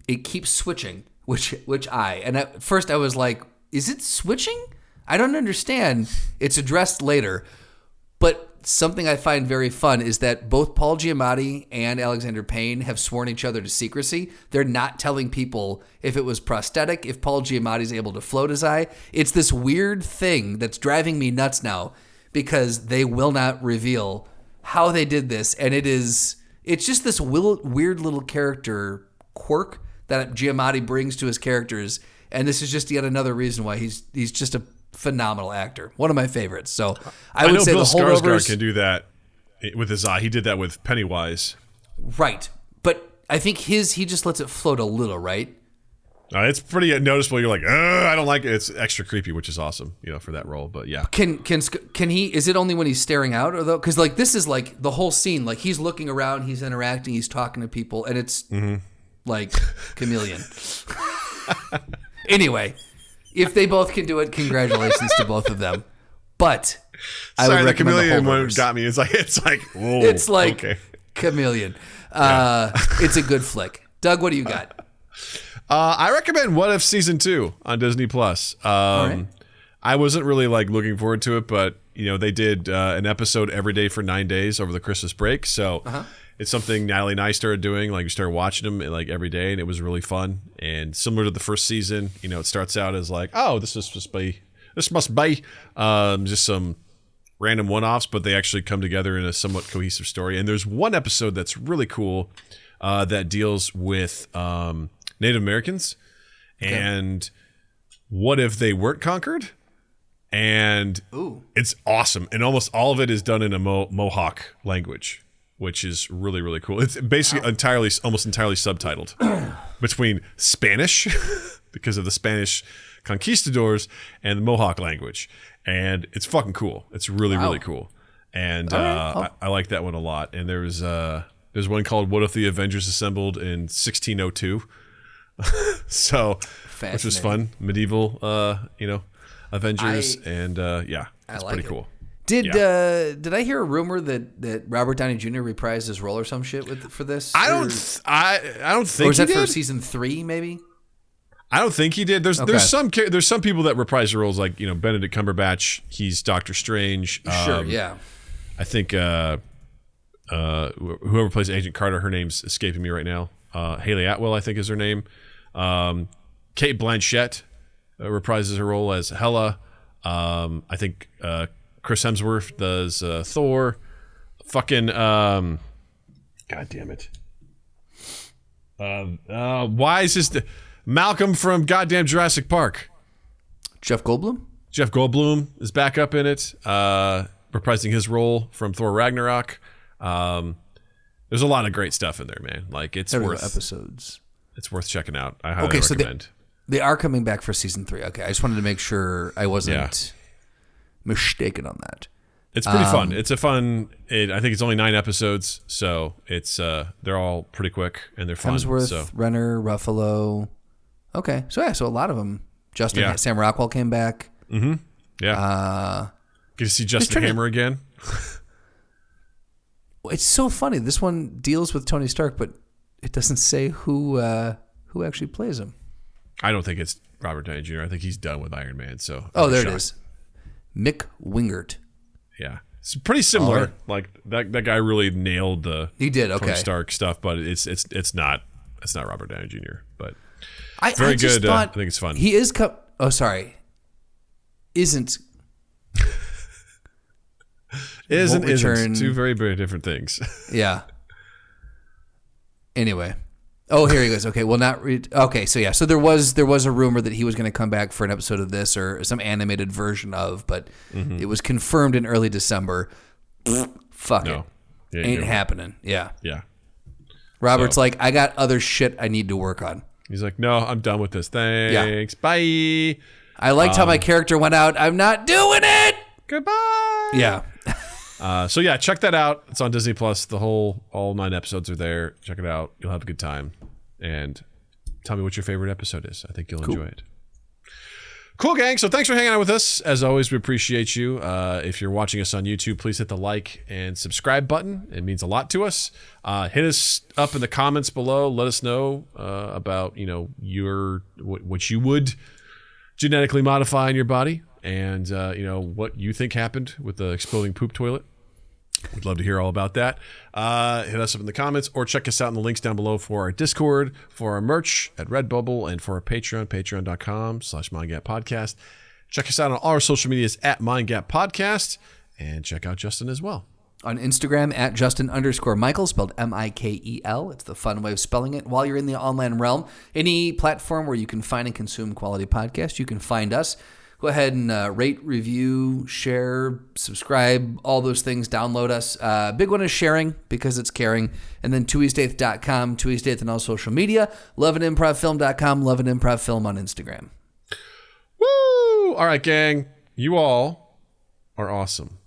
it keeps switching, which eye. And at first I was like, is it switching? I don't understand. It's addressed later. But something I find very fun is that both Paul Giamatti and Alexander Payne have sworn each other to secrecy. They're not telling people if it was prosthetic, if Paul Giamatti's able to float his eye. It's this weird thing that's driving me nuts now because they will not reveal how they did this. And it's just this weird little character quirk that Giamatti brings to his characters. And this is just yet another reason why he's just a phenomenal actor. One of my favorites. So I would know say Bill the holdovers can do that with his eye. He did that with Pennywise. Right. But I think he just lets it float a little, right? It's pretty noticeable. You're like, I don't like it. It's extra creepy, which is awesome, for that role. But yeah, can he? Is it only when he's staring out, or though? Because like this is like the whole scene. Like he's looking around, he's interacting, he's talking to people, and it's like chameleon. Anyway, if they both can do it, congratulations to both of them. But I would recommend the chameleon the one holdovers. got me. It's like, whoa, It's like okay. chameleon. It's a good flick. Doug, what do you got? I recommend What If Season 2 on Disney Plus. right. I wasn't really like looking forward to it, but they did an episode every day for 9 days over the Christmas break. So it's something Natalie and I started doing. Like we started watching them like every day, and it was really fun. And similar to the first season, it starts out as like, oh, this must be just some random one-offs, but they actually come together in a somewhat cohesive story. And there's one episode that's really cool that deals with Native Americans and what if they weren't conquered? And it's awesome. And almost all of it is done in a Mohawk language, which is really, really cool. It's basically almost entirely subtitled between Spanish because of the Spanish conquistadors and the Mohawk language. And it's fucking cool. It's really, really cool. And I like that one a lot. And there's one called What If the Avengers Assembled in 1602? So, which was fun. Medieval, Avengers. It's pretty cool. Did I hear a rumor that Robert Downey Jr. reprised his role or some shit for this? I don't think. Or was he that for did. season 3? Maybe. I don't think he did. There's some people that reprise the roles like Benedict Cumberbatch. He's Doctor Strange. Sure. Yeah. I think whoever plays Agent Carter, her name's escaping me right now. Haley Atwell, I think, is her name. Kate Blanchett reprises her role as Hela. I think Chris Hemsworth does Thor. Fucking God damn it! Why is this Malcolm from goddamn Jurassic Park? Jeff Goldblum. Jeff Goldblum is back up in it, reprising his role from Thor Ragnarok. There's a lot of great stuff in there, man. Like it's worth episodes. It's worth checking out. I highly recommend. They are coming back for season 3. Okay, I just wanted to make sure I wasn't mistaken on that. It's pretty fun. It's a fun. I think it's only 9 episodes, so it's they're all pretty quick and they're fun. Hemsworth, Renner, Ruffalo. Okay, so a lot of them. Sam Rockwell came back. Mm-hmm. Yeah. Get to see Justin Hammer again. It's so funny. This one deals with Tony Stark, but it doesn't say who actually plays him. I don't think it's Robert Downey Jr. I think he's done with Iron Man. So there it is. Mick Wingert. Yeah, it's pretty similar. Right. Like that guy really nailed the Tony Stark stuff, but it's not Robert Downey Jr. But very good. I think it's fun. He is. Isn't. Isn't 2 very, very different things. Yeah. Anyway. Oh, here he goes. Okay, well, not read. Okay, so there was a rumor that he was going to come back for an episode of this or some animated version of, but it was confirmed in early December. Fuck it. Yeah, ain't happening. Yeah. Yeah. Robert's like, I got other shit I need to work on. He's like, no, I'm done with this. Thanks. Yeah. Bye. I liked how my character went out. I'm not doing it. Goodbye. Yeah. So yeah, check that out. It's on Disney Plus. All 9 episodes are there. Check it out. You'll have a good time. And tell me what your favorite episode is. I think you'll enjoy it. Cool, gang. So thanks for hanging out with us. As always, we appreciate you. If you're watching us on YouTube, please hit the like and subscribe button. It means a lot to us. Hit us up in the comments below. Let us know about what you would genetically modify in your body, and what you think happened with the exploding poop toilet. We'd love to hear all about that. Hit us up in the comments, or check us out in the links down below for our Discord, for our merch at Redbubble, and for our Patreon, patreon.com/MindGapPodcast. Check us out on all our social medias at MindGapPodcast, and check out Justin as well. On Instagram at Justin_Michael, spelled Mikel. It's the fun way of spelling it. While you're in the online realm, any platform where you can find and consume quality podcasts, you can find us. Go ahead and rate, review, share, subscribe, all those things. Download us. Big one is sharing, because it's caring. And then TwoEastEighth.com, TwoEastEighth on all social media. LoveAndImprovFilm.com, LoveAndImprovFilm on Instagram. Woo! All right, gang. You all are awesome.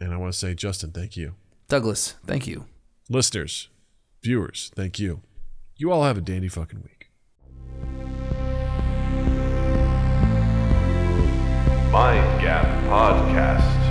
And I want to say, Justin, thank you. Douglas, thank you. Listeners, viewers, thank you. You all have a dandy fucking week. Mind Gap Podcast.